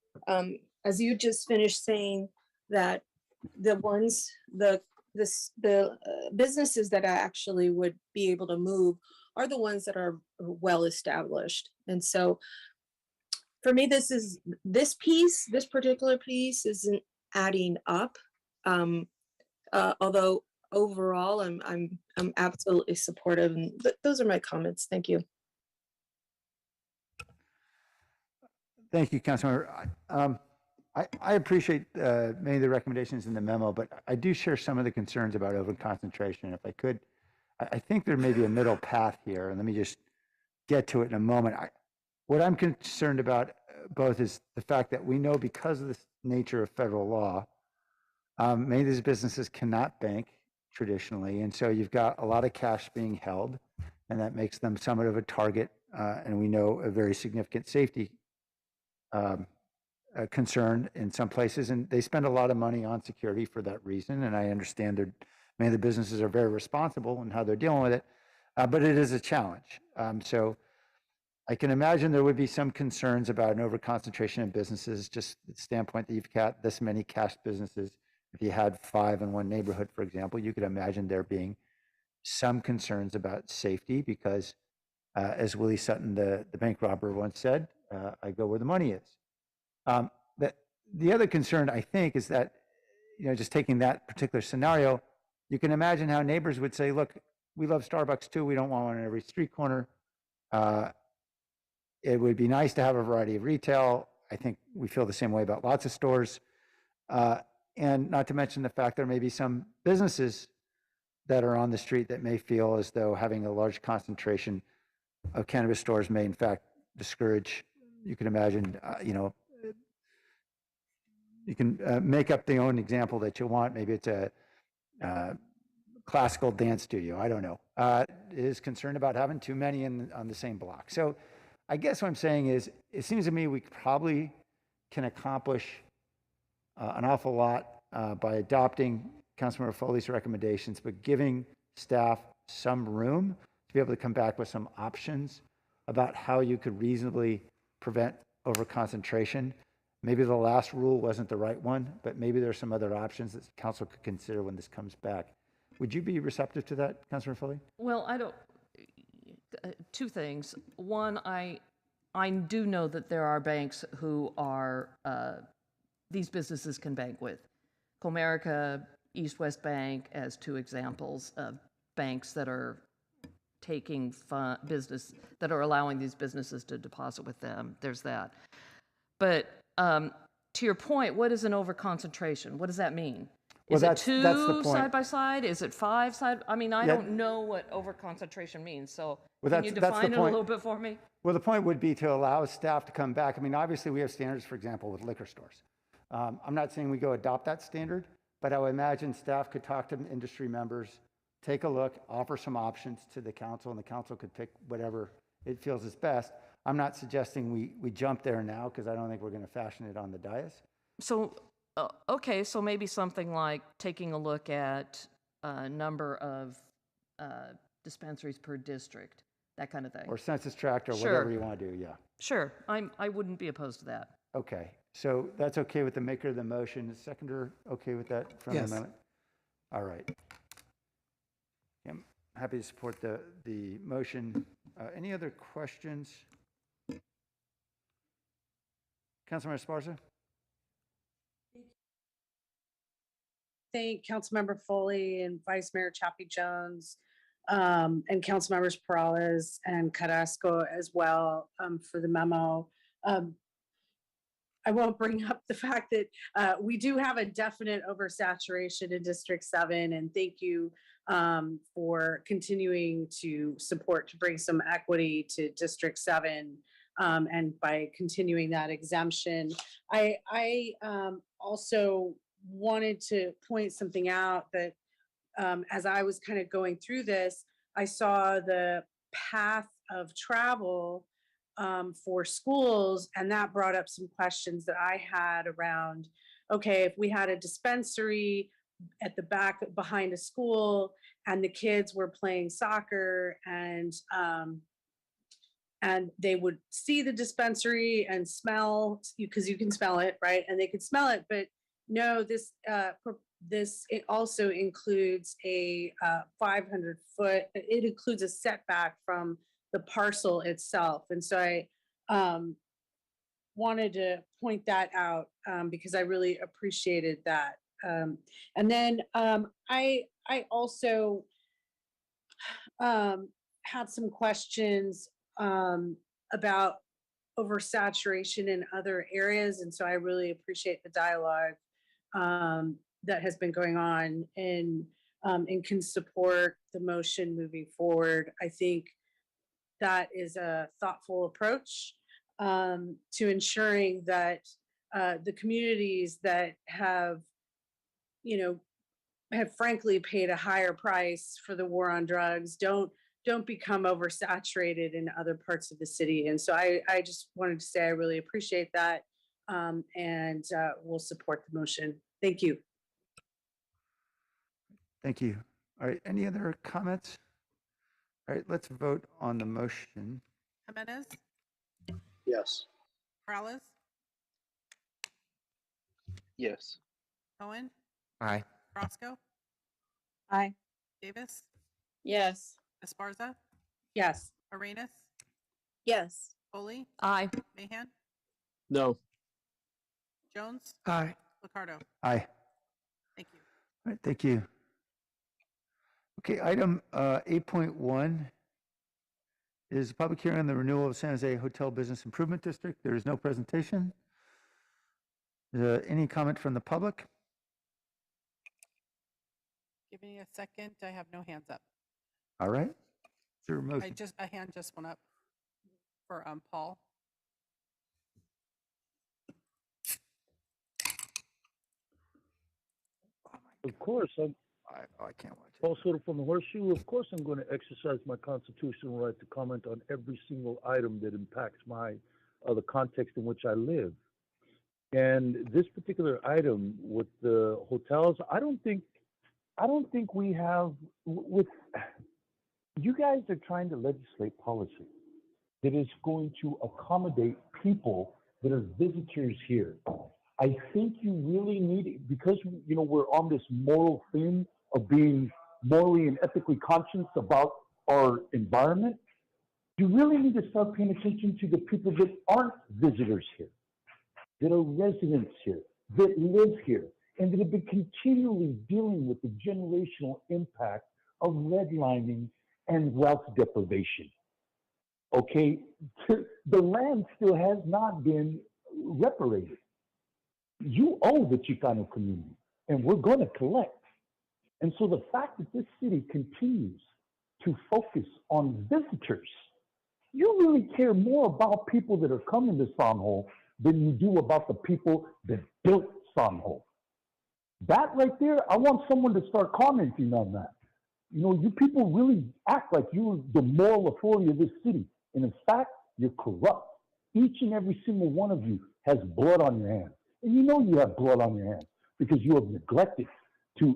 As you just finished saying that the businesses that actually would be able to move are the ones that are well established. And so for me, this particular piece isn't adding up. Although overall, I'm absolutely supportive, and those are my comments. Thank you. Thank you, Councilmember. I appreciate many of the recommendations in the memo, but I do share some of the concerns about over-concentration. If I could, I think there may be a middle path here, and let me just get to it in a moment. What I'm concerned about both is the fact that we know because of the nature of federal law, many of these businesses cannot bank traditionally, and so you've got a lot of cash being held, and that makes them somewhat of a target, and we know a very significant safety concern in some places, and they spend a lot of money on security for that reason. And I understand that many of the businesses are very responsible in how they're dealing with it, but it is a challenge. So I can imagine there would be some concerns about an overconcentration in businesses, just the standpoint that you've got this many cash businesses. If you had 5 in one neighborhood, for example, you could imagine there being some concerns about safety because, as Willie Sutton, the bank robber, once said, I go where the money is. The other concern, I think, is that, just taking that particular scenario, you can imagine how neighbors would say, look, we love Starbucks too. We don't want one in every street corner. It would be nice to have a variety of retail. I think we feel the same way about lots of stores. And not to mention the fact there may be some businesses that are on the street that may feel as though having a large concentration of cannabis stores may in fact discourage. You can imagine, you can make up the own example that you want. Maybe it's a classical dance studio. I don't know. Is concerned about having too many on the same block. So I guess what I'm saying is, it seems to me we probably can accomplish an awful lot by adopting Councilmember Foley's recommendations, but giving staff some room to be able to come back with some options about how you could reasonably prevent overconcentration. Maybe the last rule wasn't the right one, but maybe there's some other options that council could consider when this comes back. Would you be receptive to that, Councilor Foley? Well, I don't. Two things. One, I do know that there are banks who are these businesses can bank with. Comerica, East West Bank as 2 examples of banks that are taking business, that are allowing these businesses to deposit with them. There's that. But to your point, what is an overconcentration? What does that mean? Is it 2 side by side? Is it 5 side? I mean, I don't know what overconcentration means. So can you define it a little bit for me? Well, the point would be to allow staff to come back. I mean, obviously we have standards, for example, with liquor stores. I'm not saying we go adopt that standard, but I would imagine staff could talk to industry members, take a look, offer some options to the council, and the council could pick whatever it feels is best. I'm not suggesting we jump there now because I don't think we're going to fashion it on the dais. So, okay, so maybe something like taking a look at a number of dispensaries per district, that kind of thing. Or census tract or whatever you want to do, yeah. Sure, I wouldn't be opposed to that. Okay, so that's okay with the maker of the motion. Is seconder okay with that from the amendment? All right. I'm happy to support the motion. Any other questions? Councilmember Esparza? Thank Councilmember Foley and Vice Mayor Chappie Jones and Councilmembers Perales and Carrasco as well for the memo. I won't bring up the fact that we do have a definite oversaturation in District 7, and thank you for continuing to support to bring some equity to District 7 and by continuing that exemption. I also wanted to point something out that as I was kind of going through this, I saw the path of travel for schools, and that brought up some questions that I had around, okay, if we had a dispensary at the back behind a school and the kids were playing soccer and they would see the dispensary and smell, because you can smell it, right? And they could smell it, but no, this it also includes a 500-foot, it includes a setback from the parcel itself. And so I wanted to point that out because I really appreciated that. And then I I also had some questions about oversaturation in other areas. And so I really appreciate the dialogue that has been going on and can support the motion moving forward. I think that is a thoughtful approach to ensuring that the communities that have, you know, have frankly paid a higher price for the war on drugs don't become oversaturated in other parts of the city. And so I just wanted to say I really appreciate that, and we'll support the motion. Thank you. Thank you. All right, any other comments? All right, let's vote on the motion. Jimenez, Yes. Morales, Yes. Cohen, Aye. Roscoe, Aye. Davis, Yes. Esparza, Yes. Arenas, Yes. Foley, Aye. Mahan, No. Jones, Aye. Liccardo. Aye. Thank you. All right, thank you. Okay, item 8.1 is a public hearing on the renewal of San Jose Hotel Business Improvement District. There is no presentation. Any comment from the public? Give me a second. I have no hands up. All right. Is there a motion? A hand just went up for Paul. Of course, I can't watch it. Paul Soto from the Horseshoe. Of course, I'm going to exercise my constitutional right to comment on every single item that impacts the context in which I live. And this particular item with the hotels, I don't think we have. With you guys are trying to legislate policy that is going to accommodate people that are visitors here. I think you really need it because we're on this moral theme of being morally and ethically conscious about our environment. You really need to start paying attention to the people that aren't visitors here, that are residents here, that live here, and that have been continually dealing with the generational impact of redlining and wealth deprivation. Okay, the land still has not been reparated. You owe the Chicano community, and we're going to collect. And so the fact that this city continues to focus on visitors, you really care more about people that are coming to San Jose than you do about the people that built San Jose. That right there, I want someone to start commenting on that. You people really act like you're the moral authority of this city. And in fact, you're corrupt. Each and every single one of you has blood on your hands. And you have blood on your hands because you have neglected to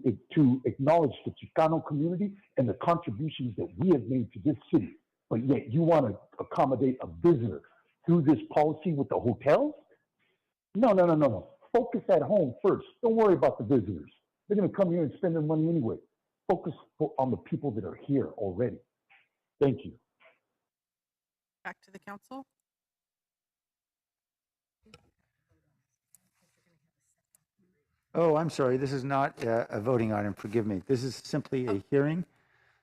acknowledge the Chicano community and the contributions that we have made to this city. But yet you want to accommodate a visitor through this policy with the hotels? No. Focus at home first. Don't worry about the visitors. They're going to come here and spend their money anyway. Focus on the people that are here already. Thank you. Back to the council. Oh, I'm sorry. This is not a voting item. Forgive me. This is simply a hearing.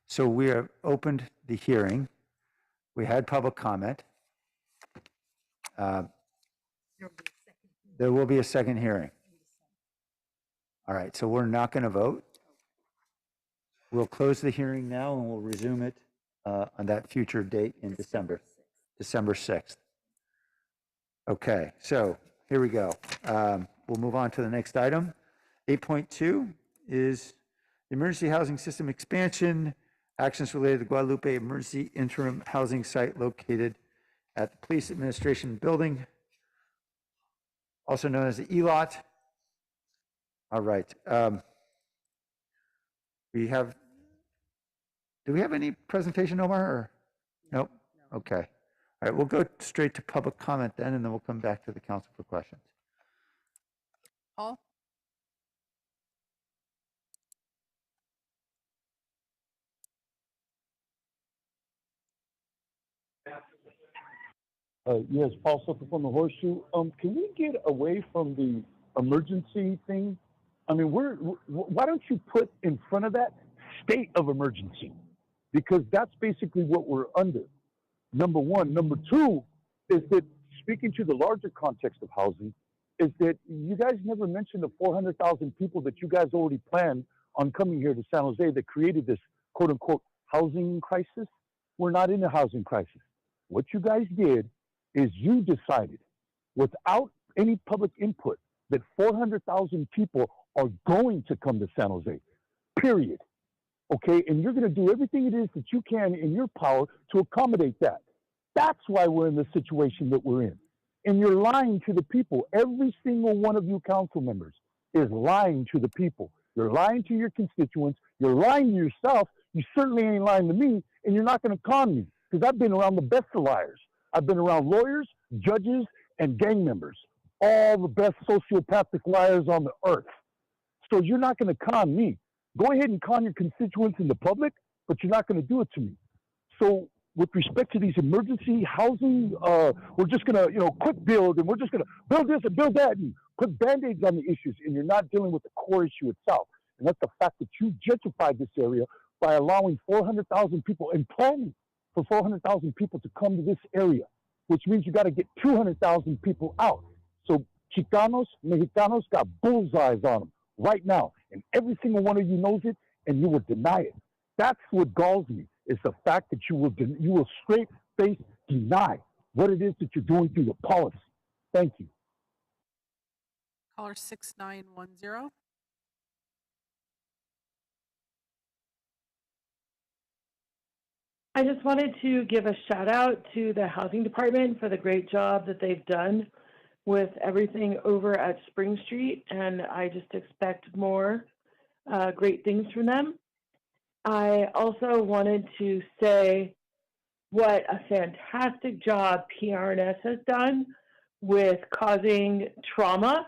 So we have opened the hearing. We had public comment. There will be a second hearing. All right. So we're not going to vote. We'll close the hearing now and we'll resume it on that future date in December 6th. Okay. So here we go. We'll move on to the next item. 8.2 is the emergency housing system expansion, actions related to Guadalupe Emergency Interim Housing Site located at the Police Administration Building, also known as the ELOT. All right. Do we have any presentation, Omar? Or? Nope. Okay. All right. We'll go straight to public comment then, and then we'll come back to the council for questions. Paul? Yes, Paul Soto from the Horseshoe. Can we get away from the emergency thing? I mean, why don't you put in front of that state of emergency, because that's basically what we're under. Number one. Number two is that, speaking to the larger context of housing, is that you guys never mentioned the 400,000 people that you guys already planned on coming here to San Jose that created this quote unquote housing crisis. We're not in a housing crisis. What you guys did is you decided without any public input that 400,000 people are going to come to San Jose, period. Okay, and you're going to do everything it is that you can in your power to accommodate that. That's why we're in the situation that we're in. And you're lying to the people. Every single one of you council members is lying to the people. You're lying to your constituents. You're lying to yourself. You certainly ain't lying to me, and you're not going to con me, because I've been around the best of liars. I've been around lawyers, judges, and gang members, all the best sociopathic liars on the earth. So you're not going to con me. Go ahead and con your constituents in the public, but you're not going to do it to me. So with respect to these emergency housing, we're just going to, quick build, and we're just going to build this and build that and put Band-Aids on the issues, and you're not dealing with the core issue itself. And that's the fact that you gentrified this area by allowing 400,000 people and planning for 400,000 people to come to this area, which means you got to get 200,000 people out. So Chicanos, Mexicanos got bullseyes on them right now. And every single one of you knows it, and you will deny it. That's what galls me, is the fact that you will straight face deny what it is that you're doing through your policy. Thank you. Caller 6910. I just wanted to give a shout out to the housing department for the great job that they've done with everything over at Spring Street, and I just expect more great things from them. I also wanted to say what a fantastic job PRNS has done with causing trauma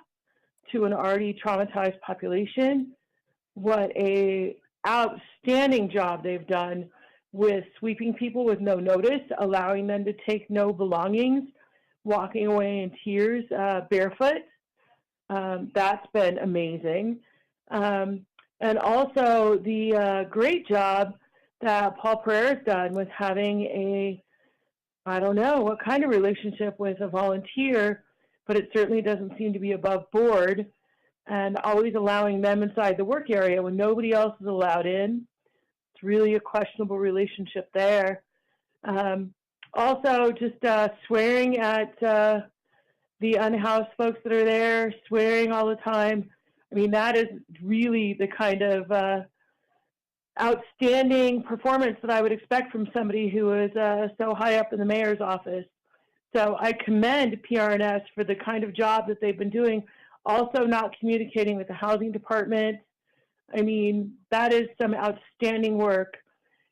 to an already traumatized population. What a outstanding job they've done with sweeping people with no notice, allowing them to take no belongings, walking away in tears, barefoot. That's been amazing. And also the great job that Paul Pereira's done with having I don't know what kind of relationship with a volunteer, but it certainly doesn't seem to be above board, and always allowing them inside the work area when nobody else is allowed in. It's really a questionable relationship there. Also, just swearing at the unhoused folks that are there, swearing all the time. I mean, that is really the kind of outstanding performance that I would expect from somebody who is so high up in the mayor's office. So I commend PRNS for the kind of job that they've been doing, also not communicating with the housing department. I mean, that is some outstanding work.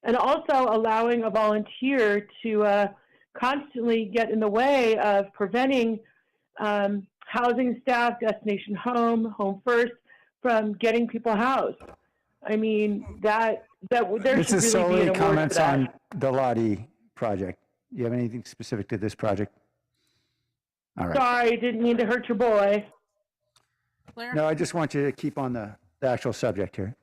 And also allowing a volunteer to constantly get in the way of preventing housing staff, Destination Home First, from getting people housed. I mean, there This should is really be solely an award comments for that. on the Lottie project. Do you have anything specific to this project? All right. Sorry, didn't mean to hurt your boy. Blair? No, I just want you to keep on the actual subject here.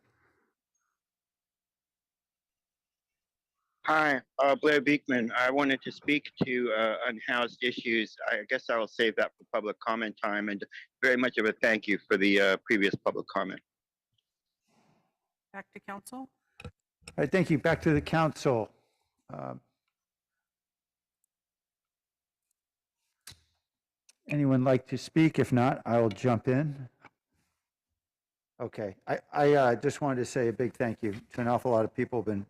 Hi, Blair Beekman. I wanted to speak to unhoused issues. I guess I will save that for public comment time, and very much of a thank you for the previous public comment. Back to council. All right, thank you. Back to the council. Anyone like to speak? If not, I will jump in. Okay, I just wanted to say a big thank you to an awful lot of people who've been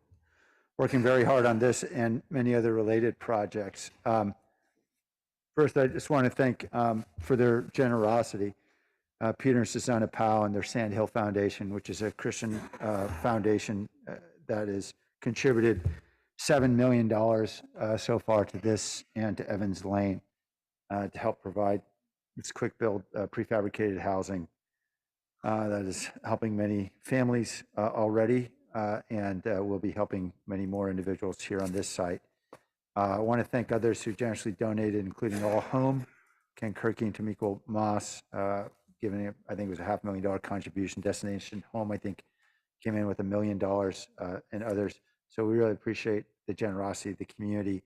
working very hard on this and many other related projects. First, I just want to thank for their generosity, Peter and Susanna Powell and their Sand Hill Foundation, which is a Christian foundation that has contributed $7 million so far to this and to Evans Lane to help provide this quick build prefabricated housing that is helping many families already and will be helping many more individuals here on this site. I want to thank others who generously donated, including All Home, Ken Kirky and Tamiko Moss, giving, I think it was a $500,000 contribution. Destination Home, I think, came in with $1 million and others. So we really appreciate the generosity of the community.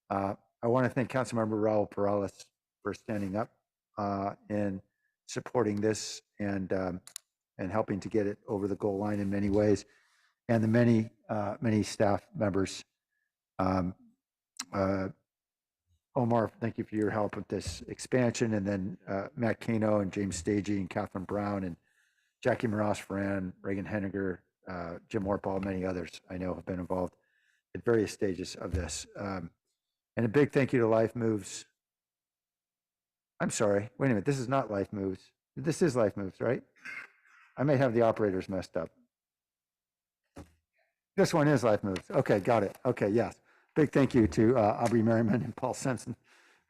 I want to thank Councilmember Raul Perales for standing up and supporting this and helping to get it over the goal line in many ways, and the many staff members. Omar, thank you for your help with this expansion, and then Matt Kano and James Stagey and Catherine Brown and Jackie Moras-Ferran, Reagan Henniger, Jim Warpall, many others I know have been involved at various stages of this. And a big thank you to Life Moves. I'm sorry, wait a minute, this is not Life Moves. This is Life Moves, right? I may have the operators messed up. This one is Life Moves. Okay, got it. Okay, yes. Big thank you to Aubrey Merriman and Paul Simpson.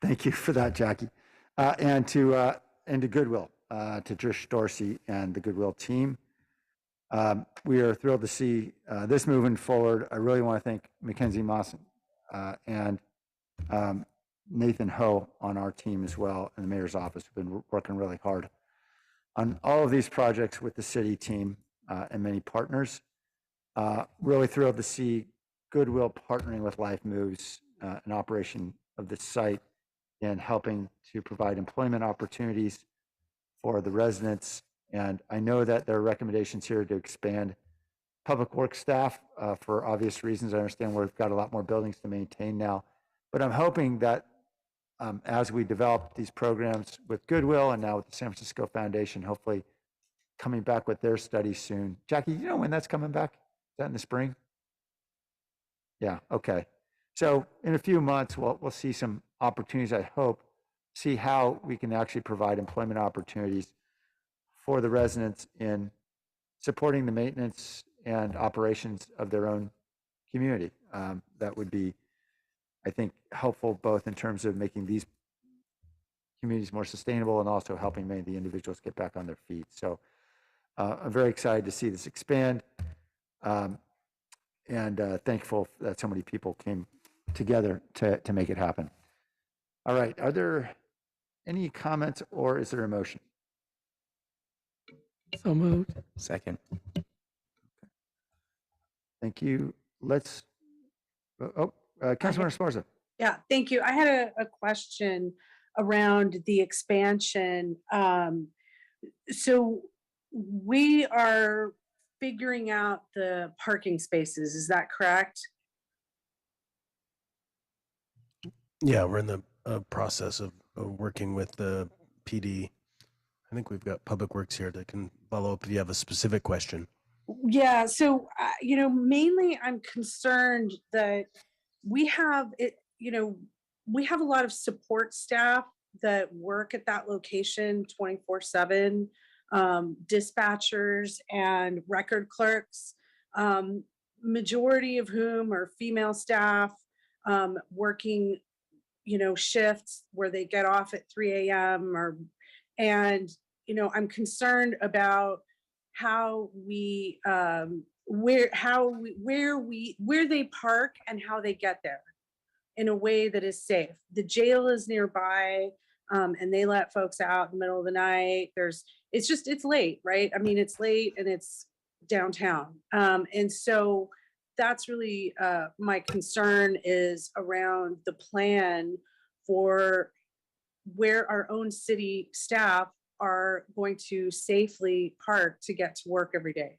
Thank you for that, Jackie. And to Goodwill, to Trish Dorsey and the Goodwill team. We are thrilled to see this moving forward. I really want to thank Mackenzie Mawson and Nathan Ho on our team as well, and the mayor's office have been working really hard on all of these projects with the city team and many partners. Really thrilled to see Goodwill partnering with Life Moves, an operation of the site, and helping to provide employment opportunities for the residents. And I know that there are recommendations here to expand public works staff for obvious reasons. I understand we've got a lot more buildings to maintain now, but I'm hoping that as we develop these programs with Goodwill and now with the San Francisco Foundation, hopefully coming back with their study soon. Jackie, you know when that's coming back? Is that in the spring? Yeah, okay. So in a few months, we'll see some opportunities, I hope, see how we can actually provide employment opportunities for the residents in supporting the maintenance and operations of their own community. That would be, I think, helpful both in terms of making these communities more sustainable and also helping many of the individuals get back on their feet. So I'm very excited to see this expand. And thankful that so many people came together to make it happen. All right, are there any comments or is there a motion? So moved. Second. Thank you. Let's, Councilmember Esparza. Yeah, thank you. I had a question around the expansion. So we are figuring out the parking spaces, is that correct? Yeah, we're in the process of working with the PD. I think we've got Public Works here that can follow up if you have a specific question. Yeah, so, mainly I'm concerned that we have it, we have a lot of support staff that work at that location 24/7, dispatchers and record clerks, majority of whom are female staff, working, shifts where they get off at 3 a.m. and I'm concerned about how we where they park and how they get there in a way that is safe. The jail is nearby, and they let folks out in the middle of the night. It's late, right? I mean, it's late and it's downtown. And so that's really my concern is around the plan for where our own city staff are going to safely park to get to work every day.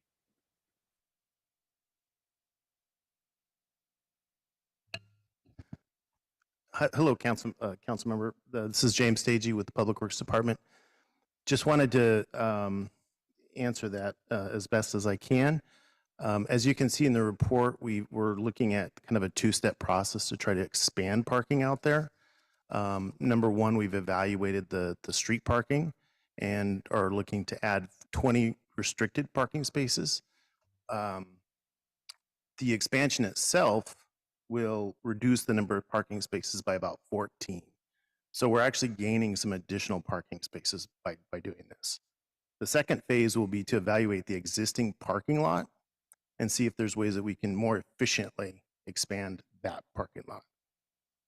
Hello, council member. This is James Stagey with the Public Works Department. Just wanted to answer that as best as I can. As you can see in the report, we were looking at kind of a two-step process to try to expand parking out there. Number one, we've evaluated the street parking and are looking to add 20 restricted parking spaces. The expansion itself will reduce the number of parking spaces by about 14. So we're actually gaining some additional parking spaces by doing this. The second phase will be to evaluate the existing parking lot and see if there's ways that we can more efficiently expand that parking lot.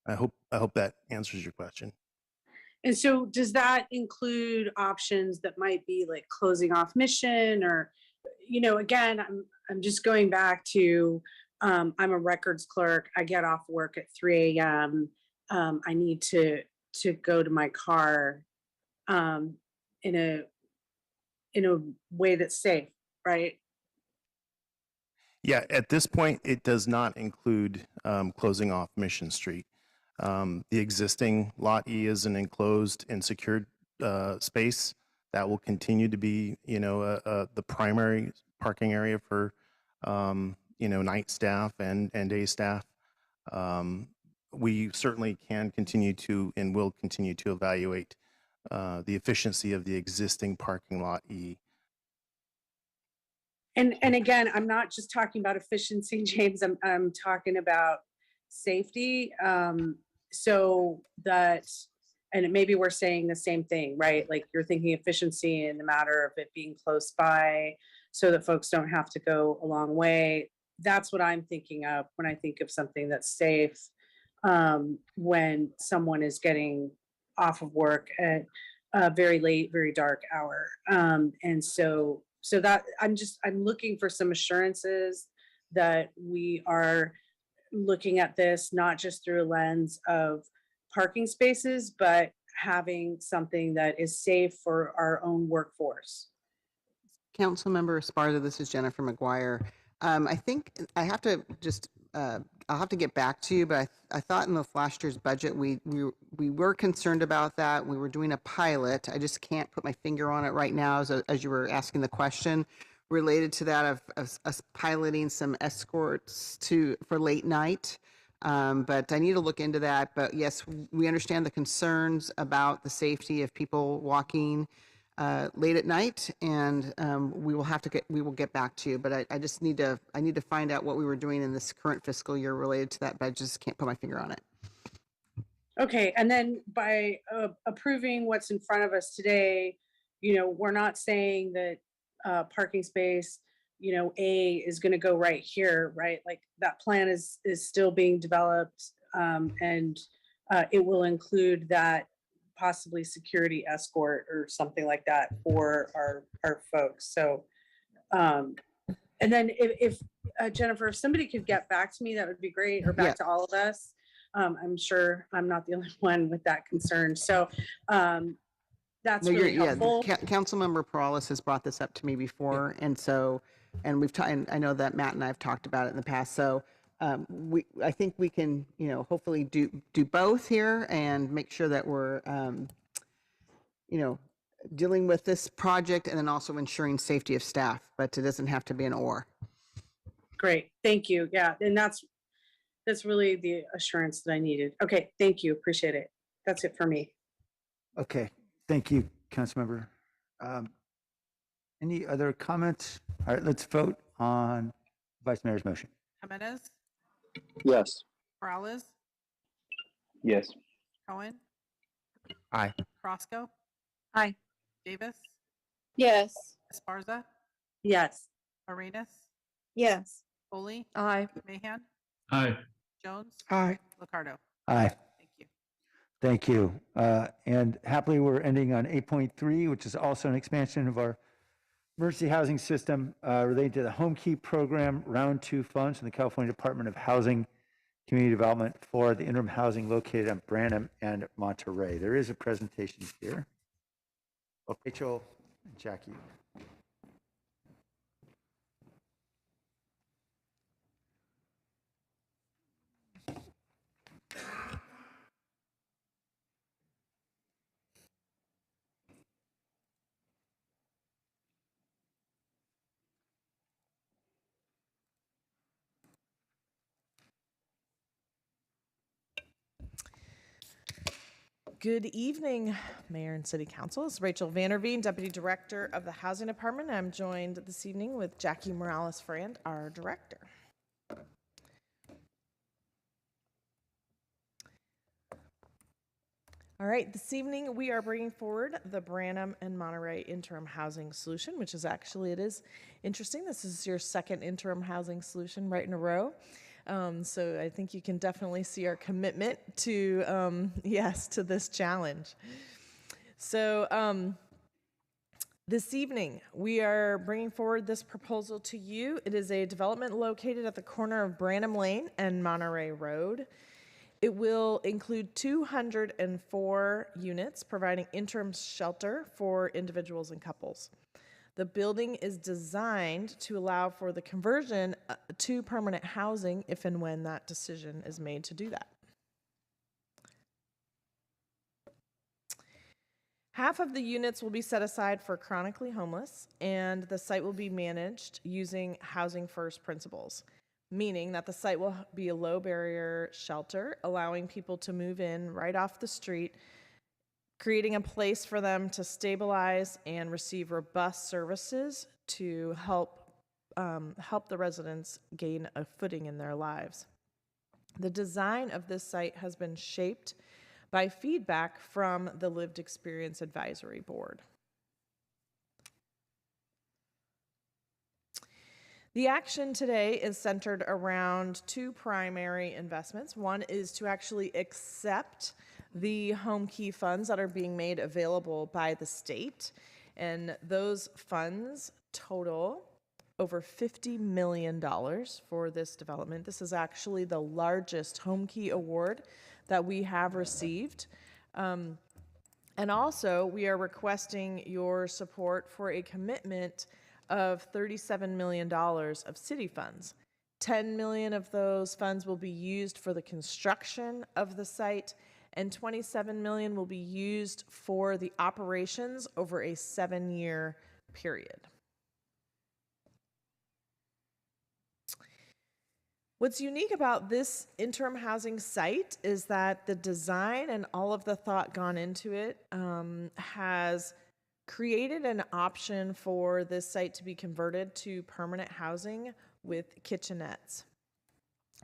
I hope that answers your question. And so does that include options that might be like closing off Mission or, again, I'm just going back to, I'm a records clerk. I get off work at 3 a.m. I need to go to my car in a way that's safe, right? Yeah, at this point, it does not include closing off Mission Street. The existing Lot E is an enclosed and secured space that will continue to be, the primary parking area for, night staff and day staff. We certainly can continue to and will continue to evaluate the efficiency of the existing parking Lot E. And again, I'm not just talking about efficiency, James. I'm talking about safety. So that, and maybe we're saying the same thing, right? Like you're thinking efficiency in the matter of it being close by, so that folks don't have to go a long way. That's what I'm thinking of when I think of something that's safe. When someone is getting off of work at a very late, very dark hour, and so that I'm looking for some assurances that we are looking at this not just through a lens of parking spaces, but having something that is safe for our own workforce. Councilmember Esparza, this is Jennifer McGuire. I think I have to just, I'll have to get back to you, but I thought in the last year's budget, we were concerned about that. We were doing a pilot. I just can't put my finger on it right now as you were asking the question related to that of us piloting some escorts for late night. But I need to look into that. But yes, we understand the concerns about the safety of people walking late at night, and we will get back to you. But I just need to find out what we were doing in this current fiscal year related to that, but I just can't put my finger on it. Okay, and then by approving what's in front of us today, we're not saying that parking space, A is going to go right here, right? Like that plan is still being developed, and it will include that possibly security escort or something like that for our folks. So, and then if Jennifer, if somebody could get back to me, that would be great, or back to all of us. I'm sure I'm not the only one with that concern. So that's really helpful. Councilmember Perales has brought this up to me before, and so, and I know that Matt and I have talked about it in the past. So I think we can, hopefully do both here and make sure that we're, dealing with this project and then also ensuring safety of staff, but it doesn't have to be an or. Great, thank you. Yeah, and that's really the assurance that I needed. Okay, thank you, appreciate it. That's it for me. Okay, thank you, Councilmember. Any other comments? All right, let's vote on Vice Mayor's motion. Jimenez, Yes. Morales, Yes. Cohen, Aye. Roscoe, Aye. Davis, Yes. Esparza, Yes. Arenas, Yes. Foley, Aye. Mahan, Aye. Jones, Aye. Liccardo. Aye. Thank you. Thank you. And happily, we're ending on 8.3, which is also an expansion of our emergency housing system related to the Home Key Program Round 2 funds from the California Department of Housing Community Development for the interim housing located on Branham and Monterey. There is a presentation here. Oh, Rachel and Jackie. Good evening, Mayor and City Council. It's Rachel Vanderveen, Deputy Director of the Housing Department. I'm joined this evening with Jackie Morales-Frand, our Director. All right, this evening we are bringing forward the Branham and Monterey Interim Housing Solution, which is actually, it is interesting. This is your second interim housing solution right in a row. So I think you can definitely see our commitment to, yes, to this challenge. So This evening, we are bringing forward this proposal to you. It is a development located at the corner of Branham Lane and Monterey Road. It will include 204 units, providing interim shelter for individuals and couples. The building is designed to allow for the conversion to permanent housing if and when that decision is made to do that. Half of the units will be set aside for chronically homeless, and the site will be managed using housing first principles, meaning that the site will be a low barrier shelter, allowing people to move in right off the street, creating a place for them to stabilize and receive robust services to help the residents gain a footing in their lives. The design of this site has been shaped by feedback from the Lived Experience Advisory Board. The action today is centered around two primary investments. One is to actually accept the home key funds that are being made available by the state, and those funds total over $50 million for this development. This is actually the largest home key award that we have received. And also, we are requesting your support for a commitment of $37 million of city funds. $10 million of those funds will be used for the construction of the site, and $27 million will be used for the operations over a 7-year period. What's unique about this interim housing site is that the design and all of the thought gone into it has created an option for this site to be converted to permanent housing with kitchenettes.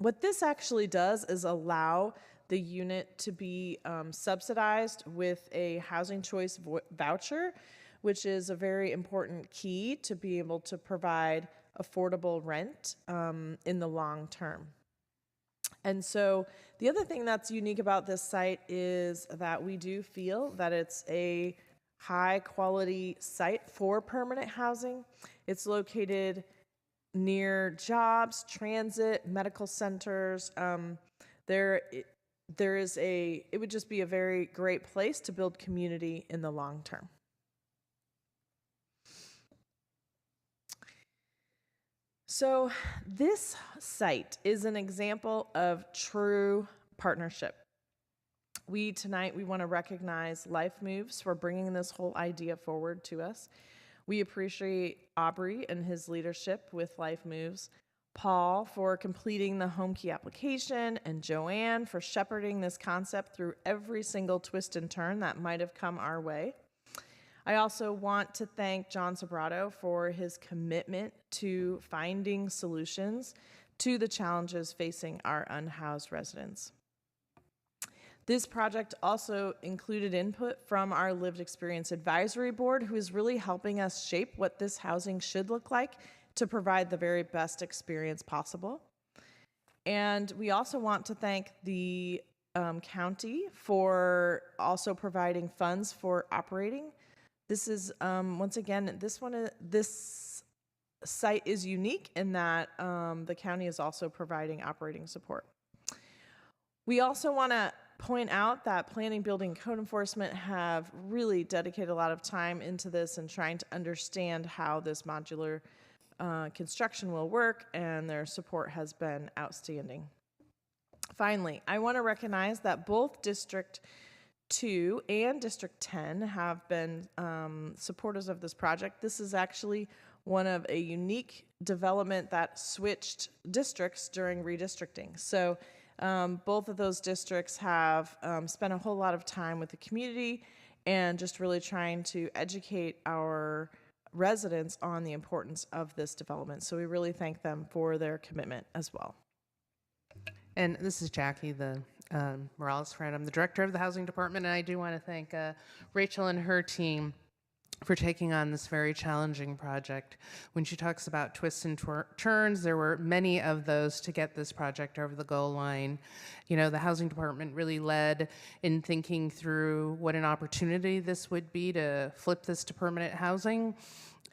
What this actually does is allow the unit to be subsidized with a housing choice voucher, which is a very important key to be able to provide affordable rent in the long term. And so the other thing that's unique about this site is that we do feel that it's a high quality site for permanent housing. It's located near jobs, transit, medical centers. It would just be a very great place to build community in the long term. So this site is an example of true partnership. Tonight we want to recognize Life Moves for bringing this whole idea forward to us. We appreciate Aubrey and his leadership with Life Moves, Paul for completing the home key application, and Joanne for shepherding this concept through every single twist and turn that might have come our way. I also want to thank John Sobrato for his commitment to finding solutions to the challenges facing our unhoused residents. This project also included input from our Lived Experience Advisory Board, who is really helping us shape what this housing should look like to provide the very best experience possible. And we also want to thank the county for also providing funds for operating. This is, once again, this site is unique in that the county is also providing operating support. We also want to point out that planning, building, code enforcement have really dedicated a lot of time into this and trying to understand how this modular construction will work, and their support has been outstanding. Finally, I want to recognize that both District 2 and District 10 have been supporters of this project. This is actually one of a unique development that switched districts during redistricting. So both of those districts have spent a whole lot of time with the community and just really trying to educate our residents on the importance of this development. So we really thank them for their commitment as well. And this is Jackie, the Morales friend. I'm the director of the housing department, and I do want to thank Rachel and her team for taking on this very challenging project. When she talks about twists and turns, there were many of those to get this project over the goal line. You know, the housing department really led in thinking through what an opportunity this would be to flip this to permanent housing.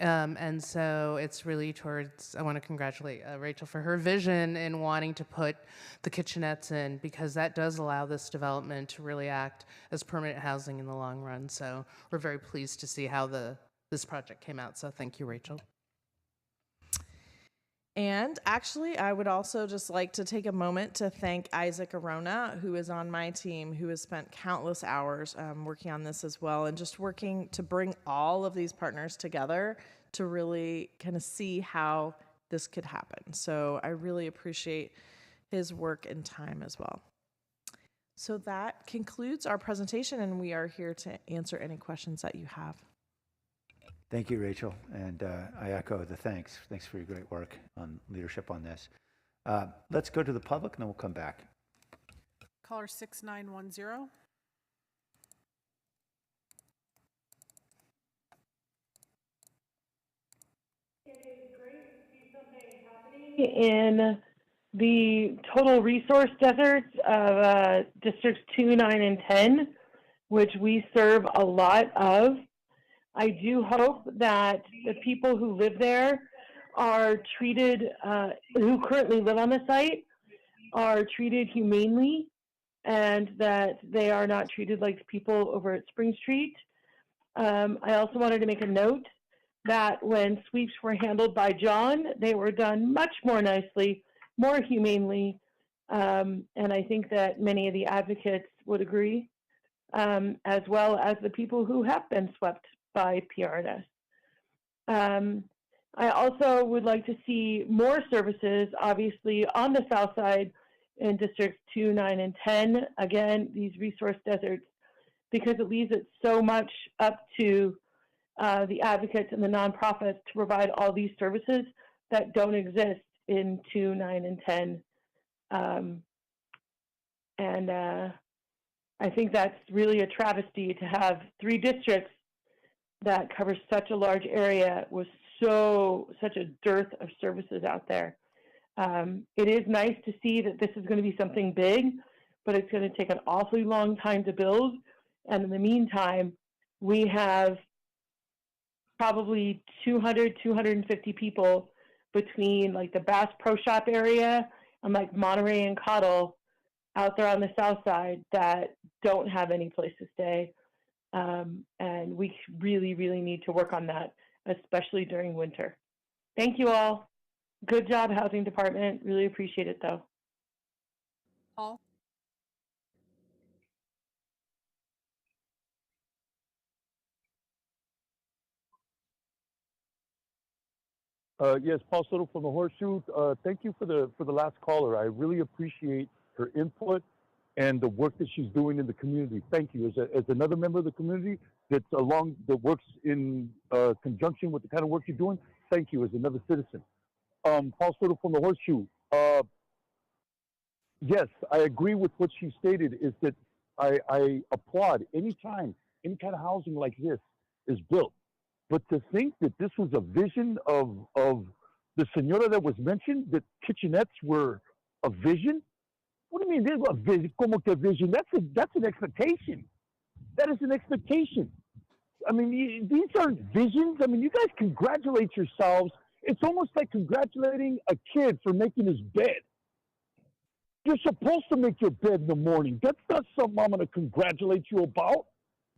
And so it's really towards, I want to congratulate Rachel for her vision in wanting to put the kitchenettes in, because that does allow this development to really act as permanent housing in the long run. So we're very pleased to see how this project came out. So thank you, Rachel. And actually, I would also just like to take a moment to thank Isaac Arona, who is on my team, who has spent countless hours working on this as well, and just working to bring all of these partners together to really kind of see how this could happen. So I really appreciate his work and time as well. So that concludes our presentation, and we are here to answer any questions that you have. Thank you, Rachel, and I echo the thanks. Thanks for your great work on leadership on this. Let's go to the public, and then we'll come back. Caller 6910. In the total resource deserts of districts 2, 9, and 10, which we serve a lot of. I do hope that the people who live there are treated, who currently live on the site, are treated humanely, and that they are not treated like people over at Spring Street. I also wanted to make a note that when sweeps were handled by John, they were done much more nicely, more humanely, and I think that many of the advocates would agree, as well as the people who have been swept by PRNS. I also would like to see more services, obviously, on the south side in districts 2, 9, and 10. Again, these resource deserts, because it leaves it so much up to the advocates and the nonprofits to provide all these services that don't exist in 2, 9, and 10. I think that's really a travesty to have 3 districts that cover such a large area with such a dearth of services out there. It is nice to see that this is going to be something big, but it's going to take an awfully long time to build. And in the meantime, we have probably 200, 250 people between like the Bass Pro Shop area and like Monterey and Cottle out there on the south side that don't have any place to stay. And we really, really need to work on that, especially during winter. Thank you all. Good job, Housing Department. Really appreciate it, though. Paul? Yes, Paul Soto from the Horseshoe. Thank you for the last caller. I really appreciate her input and the work that she's doing in the community. Thank you. As another member of the community that works in conjunction with the kind of work you're doing, thank you as another citizen. Paul Soto from the Horseshoe. Yes, I agree with what she stated, is that I applaud any time any kind of housing like this is built. But to think that this was a vision of the senora that was mentioned, that kitchenettes were a vision? What do you mean there's a vision? Como que vision? That's an expectation. That is an expectation. I mean, these aren't visions. I mean, you guys congratulate yourselves. It's almost like congratulating a kid for making his bed. You're supposed to make your bed in the morning. That's not something I'm going to congratulate you about.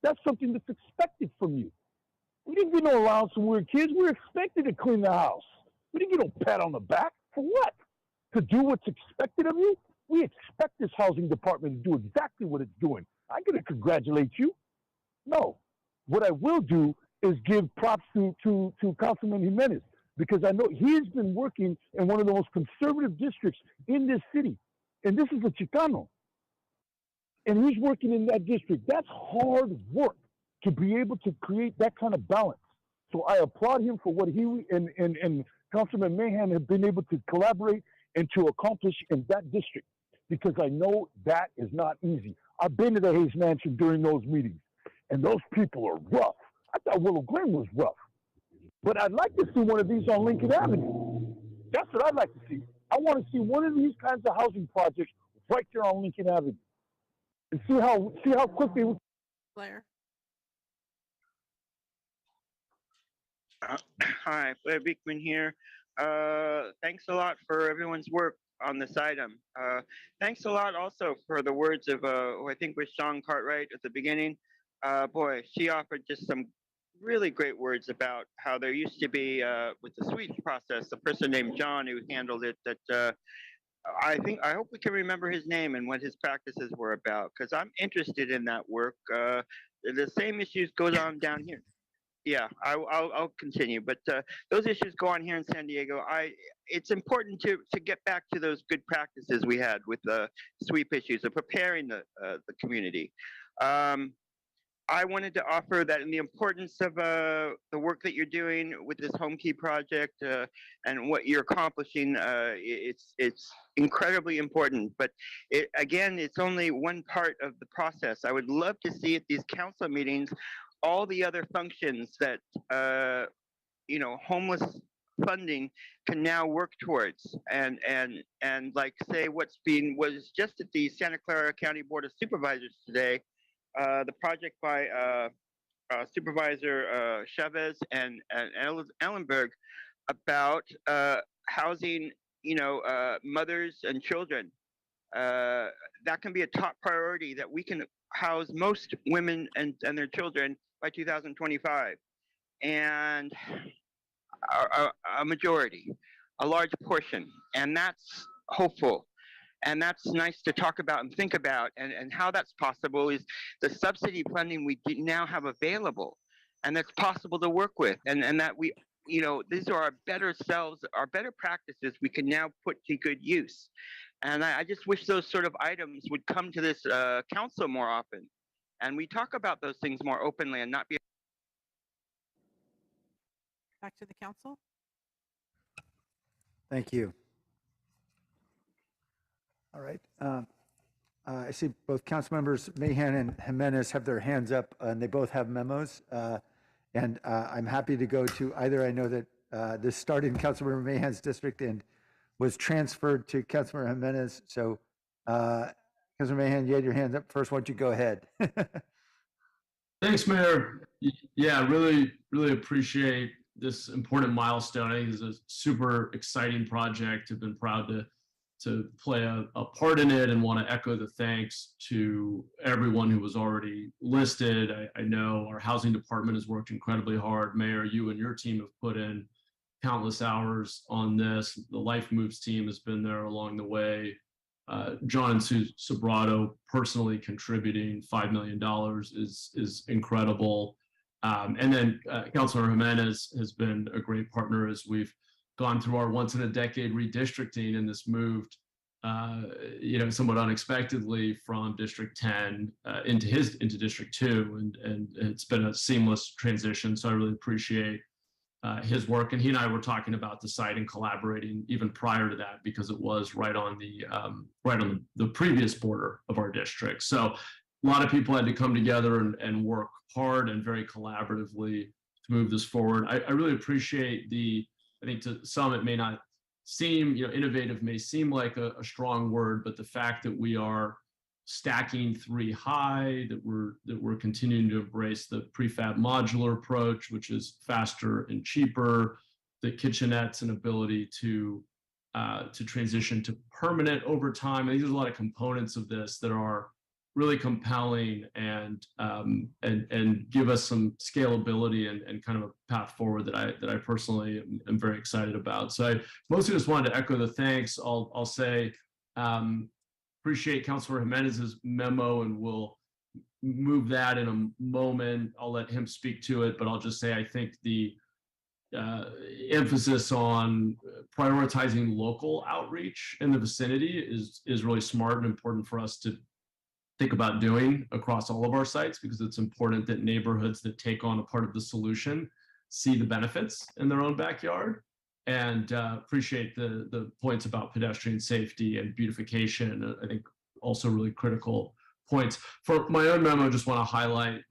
That's something that's expected from you. We didn't get no allowance when we were kids. We were expected to clean the house. We didn't get no pat on the back. For what? To do what's expected of you? We expect this housing department to do exactly what it's doing. I'm going to congratulate you. No. What I will do is give props to Councilman Jimenez, because I know he's been working in one of the most conservative districts in this city. And this is a Chicano. And he's working in that district. That's hard work to be able to create that kind of balance. So I applaud him for what he and Councilman Mahan have been able to collaborate and to accomplish in that district, because I know that is not easy. I've been to the Hayes Mansion during those meetings, and those people are rough. I thought Willow Glen was rough. But I'd like to see one of these on Lincoln Avenue. That's what I'd like to see. I want to see one of these kinds of housing projects right there on Lincoln Avenue, and see how quickly. Blair. Hi, Blair Beekman here. Thanks a lot for everyone's work on this item. Thanks a lot also for the words of who I think was Sean Cartwright at the beginning. Boy, she offered just some really great words about how there used to be with the sweeps process, a person named John who handled it. That I hope we can remember his name and what his practices were about, because I'm interested in that work. The same issues goes on down here. Yeah, I'll continue, but those issues go on here in San Diego. It's important to get back to those good practices we had with the sweep issues of preparing the community. I wanted to offer that in the importance of the work that you're doing with this Home Key project and what you're accomplishing. It's incredibly important, but again, it's only one part of the process. I would love to see at these council meetings all the other functions that homeless funding can now work towards, and like say was just at the Santa Clara County Board of Supervisors today, the project by Supervisor Chavez and Ellenberg about housing mothers and children. That can be a top priority, that we can house most women and their children by 2025, and a majority, a large portion, and that's hopeful. And that's nice to talk about and think about, and how that's possible is the subsidy funding we now have available, and that's possible to work with, and that we, these are our better selves, our better practices we can now put to good use. And I just wish those sort of items would come to this council more often, and we talk about those things more openly and not be. Back to the council. Thank you. All right. I see both council members Mahan and Jimenez have their hands up, and they both have memos. And I'm happy to go to either. I know that this started in Councilmember Mahan's district and was transferred to Councilmember Jimenez. So, Councilmember Mahan, you had your hands up first. Why don't you go ahead? Thanks, Mayor. Yeah, really appreciate this important milestone. I think it's a super exciting project. I've been proud to play a part in it, and want to echo the thanks to everyone who was already listed. I know our housing department has worked incredibly hard. Mayor, you and your team have put in countless hours on this. The Life Moves team has been there along the way. John and Sue Sobrato personally contributing $5 million is incredible. And then Councilor Jimenez has been a great partner as we've gone through our once in a decade redistricting, and this moved, somewhat unexpectedly from District 10 into District 2, and it's been a seamless transition. So I really appreciate his work. And he and I were talking about the site and collaborating even prior to that, because it was right on the previous border of our district. So a lot of people had to come together and work hard and very collaboratively to move this forward. I really appreciate I think to some it may not seem, innovative may seem like a strong word, but the fact that we are stacking 3 high, that we're continuing to embrace the prefab modular approach, which is faster and cheaper, the kitchenettes and ability to transition to permanent over time. I think there's a lot of components of this that are really compelling and give us some scalability and kind of a path forward that I personally am very excited about. So I mostly just wanted to echo the thanks. I'll say appreciate Councilor Jimenez's memo, and we'll move that in a moment. I'll let him speak to it, but I'll just say I think the emphasis on prioritizing local outreach in the vicinity is really smart and important for us to think about doing across all of our sites, because it's important that neighborhoods that take on a part of the solution see the benefits in their own backyard. And appreciate the points about pedestrian safety and beautification. I think also really critical points. For my own memo, just want to highlight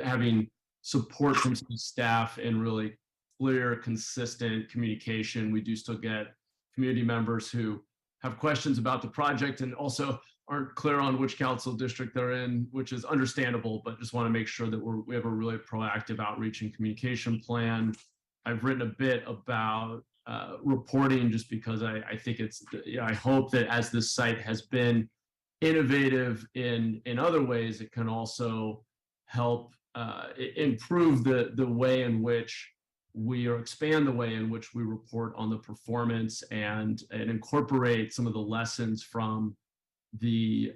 having support from city staff and really clear, consistent communication. We do still get community members who have questions about the project and also aren't clear on which council district they're in, which is understandable, but just want to make sure that we have a really proactive outreach and communication plan. I've written a bit about reporting just because I think it's, I hope that as this site has been innovative in other ways, it can also help improve the way in which or expand the way in which we report on the performance and incorporate some of the lessons from the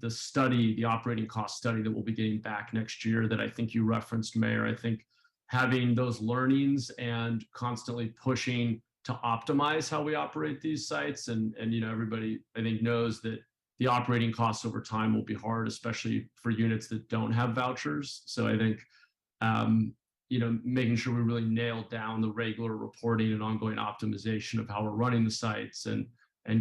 study, the operating cost study that we'll be getting back next year that I think you referenced, Mayor. I think having those learnings and constantly pushing to optimize how we operate these sites, and everybody I think knows that the operating costs over time will be hard, especially for units that don't have vouchers. So I think making sure we really nail down the regular reporting and ongoing optimization of how we're running the sites and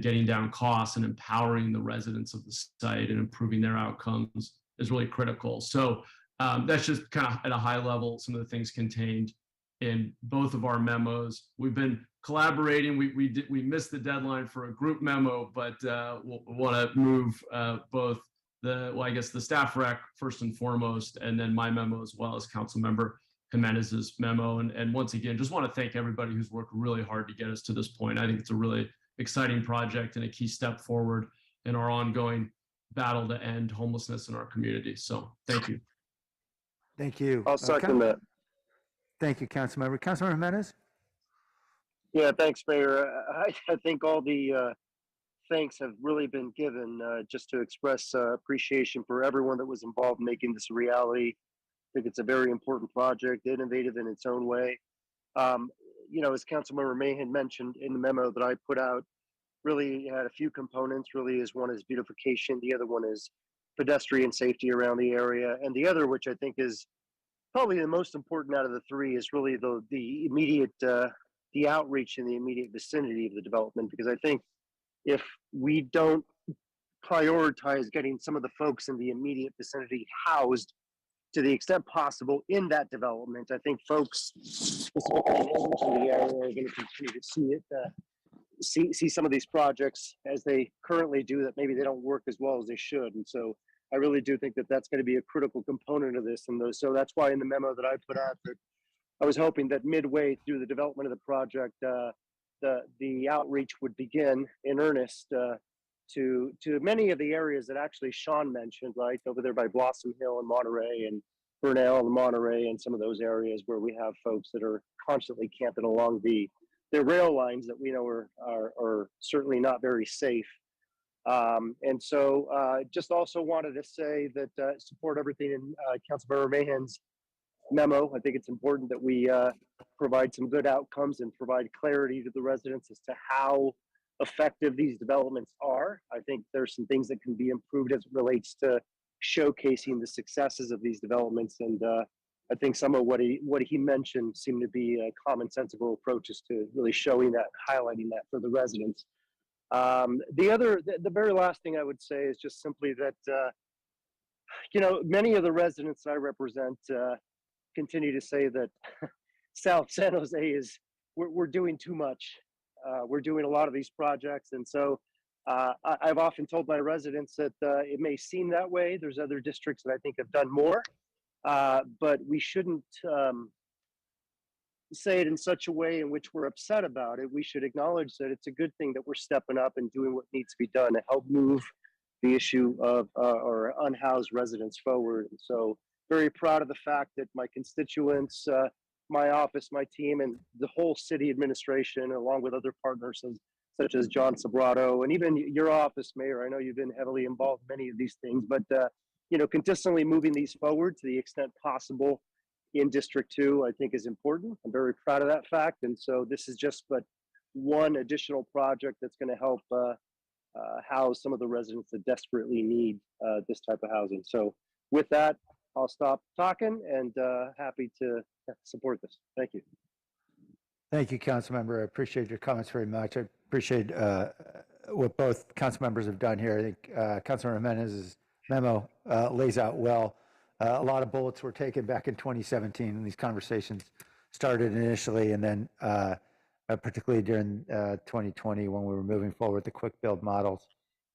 getting down costs and empowering the residents of the site and improving their outcomes is really critical. So that's just kind of at a high level, some of the things contained in both of our memos. We've been collaborating. We missed the deadline for a group memo, but we'll want to move both the staff rec first and foremost, and then my memo as well as Councilmember Jimenez's memo. And once again, just want to thank everybody who's worked really hard to get us to this point. I think it's a really exciting project and a key step forward in our ongoing battle to end homelessness in our community. So thank you. Thank you. I'll second that. Thank you, Councilmember. Councilmember Jimenez? Yeah, thanks, Mayor. I think all the thanks have really been given just to express appreciation for everyone that was involved in making this a reality. I think it's a very important project, innovative in its own way. As Councilmember Mahan mentioned in the memo that I put out, really had a few components. Really, one is beautification, the other one is pedestrian safety around the area, and the other, which I think is probably the most important out of the three, is really the immediate the outreach in the immediate vicinity of the development. Because I think if we don't prioritize getting some of the folks in the immediate vicinity housed to the extent possible in that development, I think folks specifically in the area are going to continue to see it, see some of these projects as they currently do, that maybe they don't work as well as they should. And so I really do think that that's going to be a critical component of this. And so that's why in the memo that I put out, that I was hoping that midway through the development of the project, the outreach would begin in earnest to many of the areas that actually Sean mentioned, right over there by Blossom Hill and Monterey, and Burnell and Monterey, and some of those areas where we have folks that are constantly camping along the rail lines that we know are certainly not very safe. And so just also wanted to say that support everything in Councilmember Mahan's memo. I think it's important that we provide some good outcomes and provide clarity to the residents as to how effective these developments are. I think there's some things that can be improved as it relates to showcasing the successes of these developments. And I think some of what he mentioned seem to be commonsensical approaches to really showing that, highlighting that for the residents. The very last thing I would say is just simply that, many of the residents I represent continue to say that South San Jose we're doing too much. We're doing a lot of these projects. And so I've often told my residents that it may seem that way. There's other districts that I think have done more, but we shouldn't say it in such a way in which we're upset about it. We should acknowledge that it's a good thing that we're stepping up and doing what needs to be done to help move the issue of our unhoused residents forward. And so very proud of the fact that my constituents, my office, my team, and the whole city administration, along with other partners such as John Sobrato, and even your office, Mayor. I know you've been heavily involved in many of these things, but consistently moving these forward to the extent possible in District 2, I think is important. I'm very proud of that fact. And so this is just but one additional project that's going to help house some of the residents that desperately need this type of housing. So with that, I'll stop talking and happy to support this. Thank you. Thank you, Councilmember. I appreciate your comments very much. I appreciate what both council members have done here. I think Councilmember Jimenez's memo lays out well a lot of bullets were taken back in 2017 when these conversations started initially, and then particularly during 2020 when we were moving forward with the quick build models.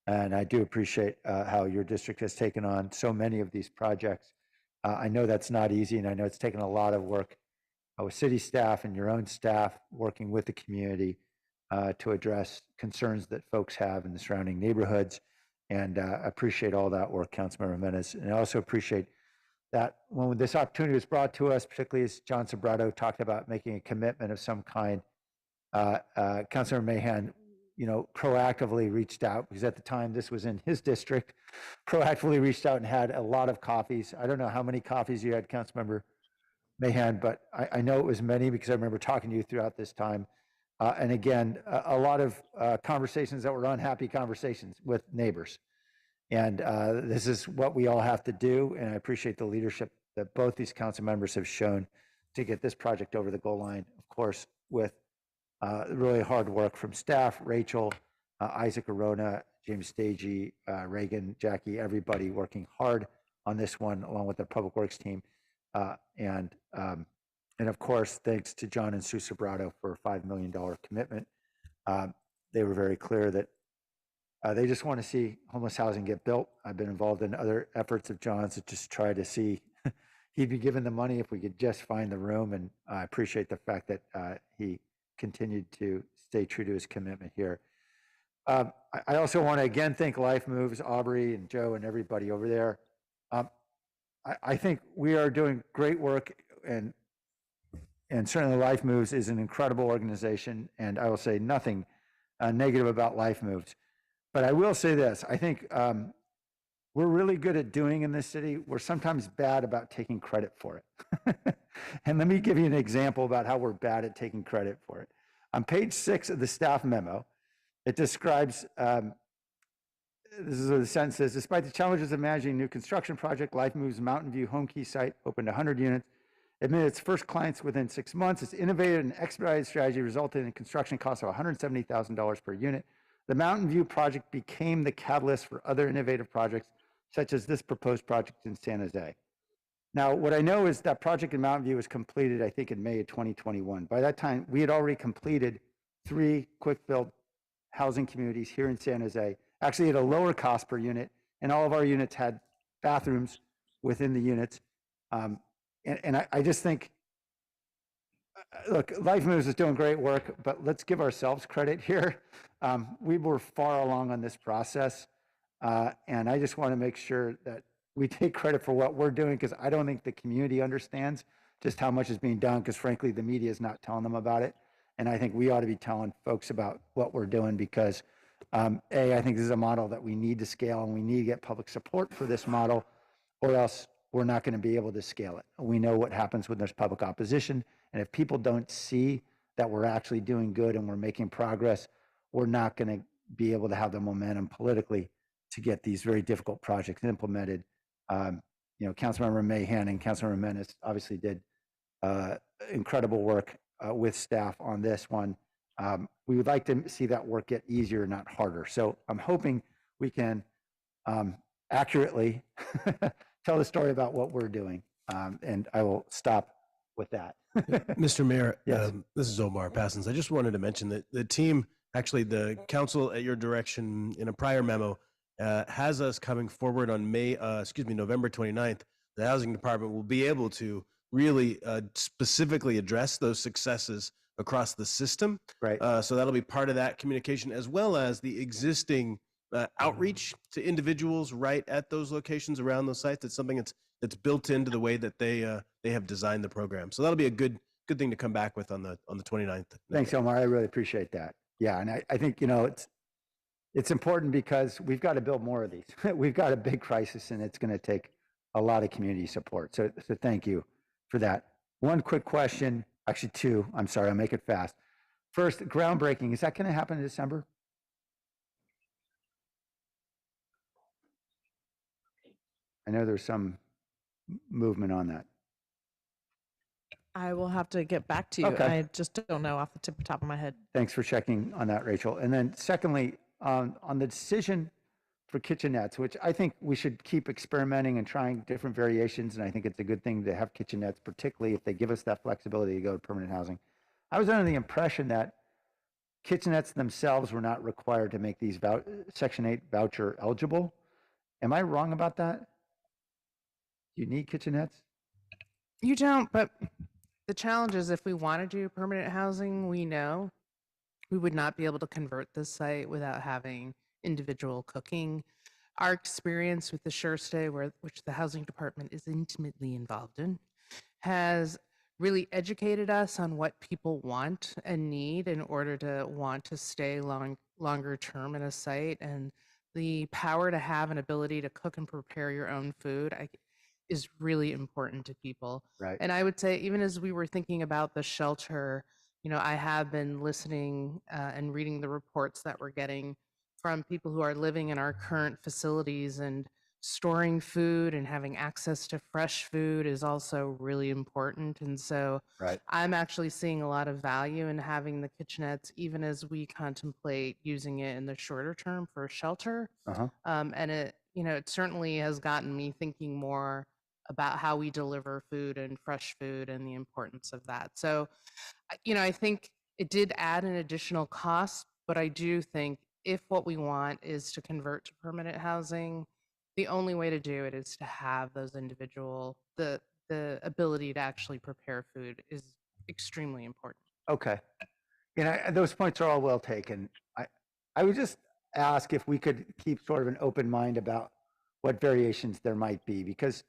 And I do appreciate how your district has taken on so many of these projects. I know that's not easy, and I know it's taken a lot of work with city staff and your own staff working with the community to address concerns that folks have in the surrounding neighborhoods. And I appreciate all that work, Councilmember Menace. And I also appreciate that when this opportunity was brought to us, particularly as John Sobrato talked about making a commitment of some kind, Councilmember Mahan, proactively reached out, because at the time this was in his district, proactively reached out and had a lot of coffees. I don't know how many coffees you had, Councilmember Mahan, but I know it was many because I remember talking to you throughout this time. And again, a lot of conversations that were unhappy conversations with neighbors. And this is what we all have to do. And I appreciate the leadership that both these council members have shown to get this project over the goal line, of course, with really hard work from staff, Rachel, Isaac Arona, James Stagey, Reagan, Jackie, everybody working hard on this one, along with the Public Works team. And of course, thanks to John and Sue Sobrato for a $5 million commitment. They were very clear that they just want to see homeless housing get built. I've been involved in other efforts of John's to just try to see he'd be given the money if we could just find the room. And I appreciate the fact that he continued to stay true to his commitment here. I also want to again thank Life Moves, Aubrey and Joe and everybody over there. I think we are doing great work, and certainly Life Moves is an incredible organization, and I will say nothing negative about Life Moves. But I will say this, I think we're really good at doing in this city. We're sometimes bad about taking credit for it. And let me give you an example about how we're bad at taking credit for it. On page 6 of the staff memo, it describes, this is what the sentence says, despite the challenges of managing a new construction project, Life Moves Mountain View Home Key site opened 100 units, admitted its first clients within 6 months. Its innovative and expedited strategy resulted in a construction cost of $170,000 per unit. The Mountain View project became the catalyst for other innovative projects, such as this proposed project in San Jose. Now, what I know is that project in Mountain View was completed, I think, in May of 2021. By that time, we had already completed 3 quick-built housing communities here in San Jose, actually at a lower cost per unit, and all of our units had bathrooms within the units. And I just think, look, Life Moves is doing great work, but let's give ourselves credit here. We were far along on this process, and I just want to make sure that we take credit for what we're doing, because I don't think the community understands just how much is being done, because frankly, the media is not telling them about it. And I think we ought to be telling folks about what we're doing, because I think this is a model that we need to scale, and we need to get public support for this model, or else we're not going to be able to scale it. We know what happens when there's public opposition. And if people don't see that we're actually doing good and we're making progress, we're not going to be able to have the momentum politically to get these very difficult projects implemented. Councilmember Mahan and Councilmember Menace obviously did incredible work with staff on this one. We would like to see that work get easier, not harder. So I'm hoping we can accurately tell the story about what we're doing. And I will stop with that. Mr. Mayor, Yes. this is Omar Passons. I just wanted to mention that the team, actually the council at your direction in a prior memo, has us coming forward on November 29th. The housing department will be able to really specifically address those successes across the system. Right. So that'll be part of that communication, as well as the existing outreach to individuals right at those locations around those sites. It's something that's built into the way that they have designed the program. So that'll be a good thing to come back with on the 29th. Thanks, Omar. I really appreciate that. Yeah, and I think it's important because we've got to build more of these. We've got a big crisis, and it's going to take a lot of community support. So thank you for that. One quick question, actually 2. I'm sorry, I'll make it fast. First, groundbreaking. Is that going to happen in December? I know there's some movement on that. I will have to get back to you. Okay. I just don't know off the top of my head. Thanks for checking on that, Rachel. And then secondly, on the decision for kitchenettes, which I think we should keep experimenting and trying different variations. And I think it's a good thing to have kitchenettes, particularly if they give us that flexibility to go to permanent housing. I was under the impression that kitchenettes themselves were not required to make these Section 8 voucher eligible. Am I wrong about that? Do you need kitchenettes? You don't, but the challenge is if we want to do permanent housing, we know we would not be able to convert this site without having individual cooking. Our experience with the Sure Stay, which the housing department is intimately involved in, has really educated us on what people want and need in order to want to stay longer term in a site. And the power to have an ability to cook and prepare your own food is really important to people. Right. And I would say, even as we were thinking about the shelter, I have been listening and reading the reports that we're getting from people who are living in our current facilities, and storing food and having access to fresh food is also really important. And so Right. I'm actually seeing a lot of value in having the kitchenettes, even as we contemplate using it in the shorter term for a shelter. Uh-huh. And it certainly has gotten me thinking more about how we deliver food and fresh food and the importance of that. So, I think it did add an additional cost, but I do think if what we want is to convert to permanent housing, the only way to do it is to have those the ability to actually prepare food is extremely important. Okay. Those points are all well taken. I would just ask if we could keep sort of an open mind about what variations there might be, because,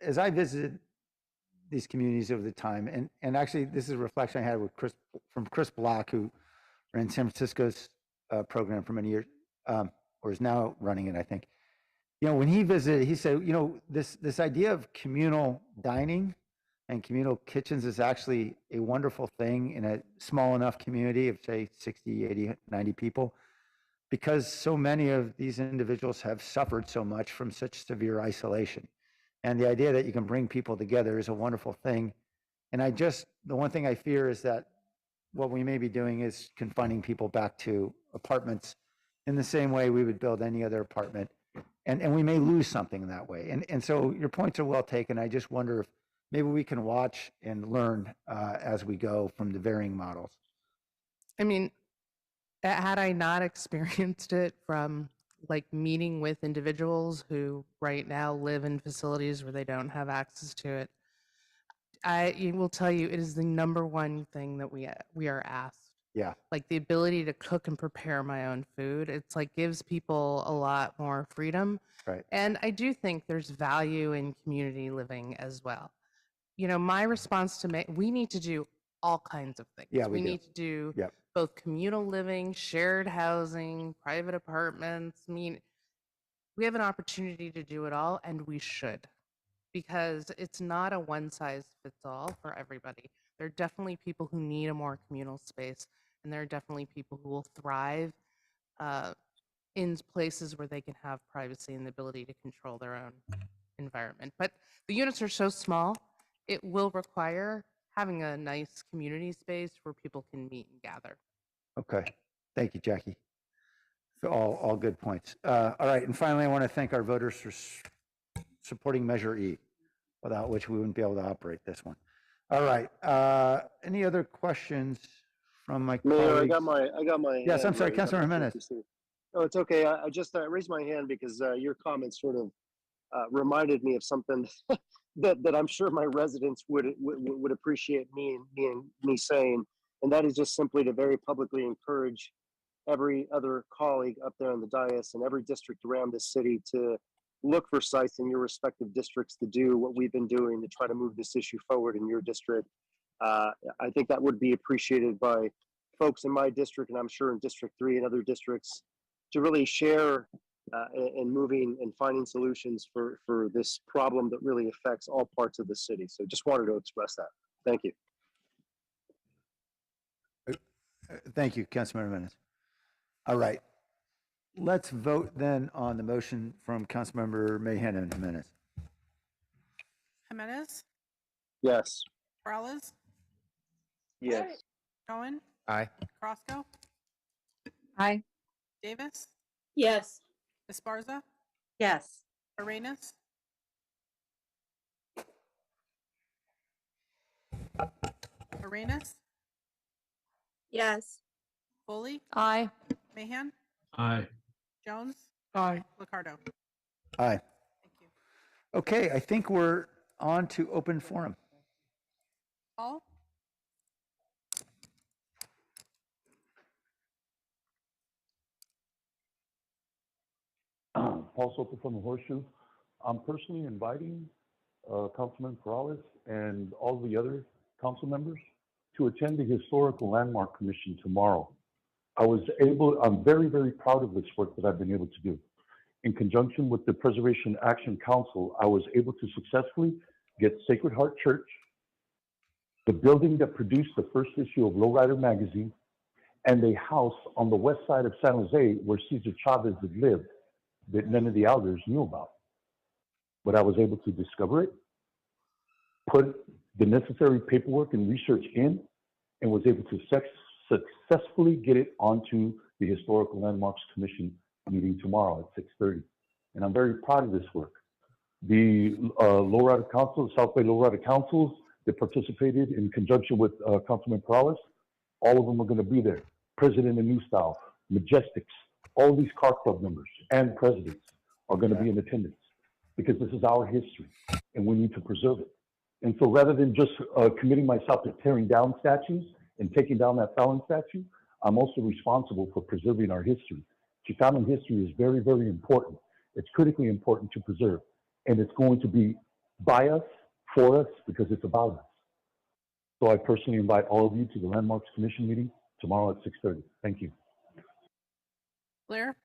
as I visited these communities over the time, and actually this is a reflection I had with Chris Black, who ran San Francisco's program for many years, or is now running it, I think. When he visited, he said, this idea of communal dining and communal kitchens is actually a wonderful thing in a small enough community of, say, 60, 80, 90 people, because so many of these individuals have suffered so much from such severe isolation. And the idea that you can bring people together is a wonderful thing. And the one thing I fear is that what we may be doing is confining people back to apartments in the same way we would build any other apartment. And we may lose something that way. And so your points are well taken. I just wonder if maybe we can watch and learn as we go from the varying models. Had I not experienced it from meeting with individuals who right now live in facilities where they don't have access to it, I will tell you, it is the number one thing that we are asked. Yeah. The ability to cook and prepare my own food. It's gives people a lot more freedom. Right. And I do think there's value in community living as well. My response to we need to do all kinds of things. Yeah, we do. need to do Yep. both communal living, shared housing, private apartments. We have an opportunity to do it all, and we should, because it's not a one size fits all for everybody. There are definitely people who need a more communal space, and there are definitely people who will thrive in places where they can have privacy and the ability to control their own environment. But the units are so small, it will require having a nice community space where people can meet and gather. Okay. Thank you, Jackie. So all good points. All right. And finally, I want to thank our voters for supporting Measure E, without which we wouldn't be able to operate this one. All right. Any other questions from my Mayor, colleagues? I got my. Yes, I'm hand sorry, raised. Councilmember I'm not sure if Jimenez. you see it. Oh, it's okay. I just raised my hand because your comments sort of reminded me of something that I'm sure my residents would appreciate me saying, and that is just simply to very publicly encourage every other colleague up there on the dais and every district around this city to look for sites in your respective districts to do what we've been doing to try to move this issue forward in your district. I think that would be appreciated by folks in my district, and I'm sure in District 3 and other districts, to really share in moving and finding solutions for this problem that really affects all parts of the city. So just wanted to express that. Thank you. Thank you, Councilmember Jimenez. All right. Let's vote then on the motion from Councilmember Mahan and Jimenez. Jimenez, Yes. Morales, Yes. Cohen, Aye. Crosco, Aye. Davis, Yes. Esparza, Yes. Arenas, Arenas, Yes. Foley, Aye. Mahan, Aye. Jones, Aye. Liccardo. Aye. Okay, I think we're on to open forum. Hall, Paul Soto from the Horseshoe. I'm personally inviting Councilman Perales and all the other council members to attend the Historical Landmark Commission tomorrow. I'm very, very proud of this work that I've been able to do. In conjunction with the Preservation Action Council, I was able to successfully get Sacred Heart Church, the building that produced the first issue of Lowrider magazine, and a house on the west side of San Jose where Cesar Chavez had lived that none of the elders knew about. But I was able to discover it, put the necessary paperwork and research in, and was able to successfully get it onto the Historical Landmarks Commission meeting tomorrow at 6:30. And I'm very proud of this work. The Lowrider Council, the South Bay Lowrider Councils that participated in conjunction with Councilman Perales, all of them are going to be there. President of New Style, Majestics, all these car club members and presidents are going to be in attendance because this is our history and we need to preserve it. And so rather than just committing myself to tearing down statues and taking down that Fallon statue, I'm also responsible for preserving our history. Chicano history is very, very important. It's critically important to preserve. And it's going to be by us, for us, because it's about us. So I personally invite all of you to the Landmarks Commission meeting tomorrow at 6:30. Thank you. Blair,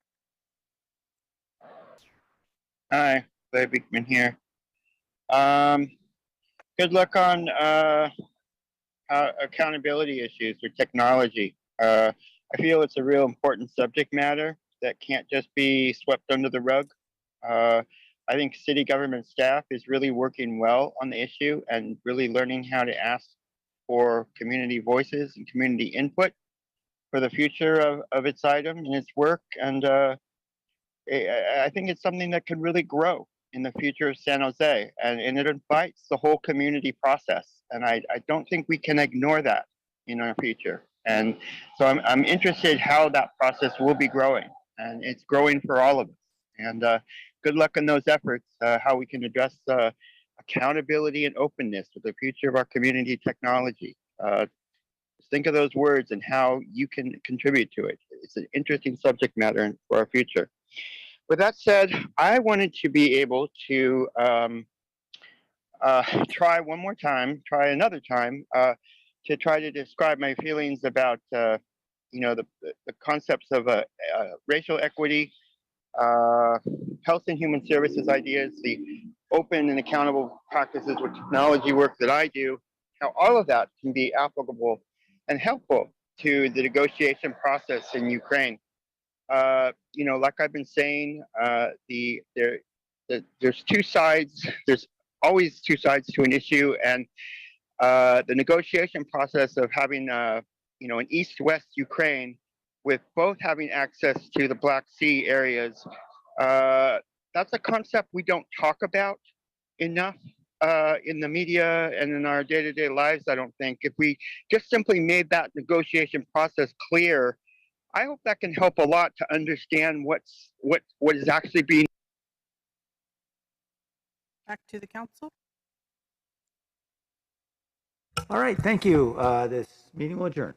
Hi, Blair Beekman here. Good luck on accountability issues with technology. I feel it's a real important subject matter that can't just be swept under the rug. I think city government staff is really working well on the issue and really learning how to ask for community voices and community input for the future of its item and its work. And I think it's something that can really grow in the future of San Jose, and it invites the whole community process. And I don't think we can ignore that in our future. And so I'm interested how that process will be growing, and it's growing for all of us. And good luck in those efforts, how we can address accountability and openness with the future of our community technology. Think of those words and how you can contribute to it. It's an interesting subject matter for our future. With that said, I wanted to be able to try another time, to try to describe my feelings about, the concepts of racial equity, health and human services ideas, the open and accountable practices with technology work that I do, how all of that can be applicable and helpful to the negotiation process in Ukraine. Like I've been saying, there's two sides. There's always two sides to an issue, and the negotiation process of having, an East-West Ukraine with both having access to the Black Sea areas, that's a concept we don't talk about enough in the media and in our day-to-day lives. I don't think if we just simply made that negotiation process clear, I hope that can help a lot to understand what is actually being. back to the council. All right, thank you. This meeting will adjourn.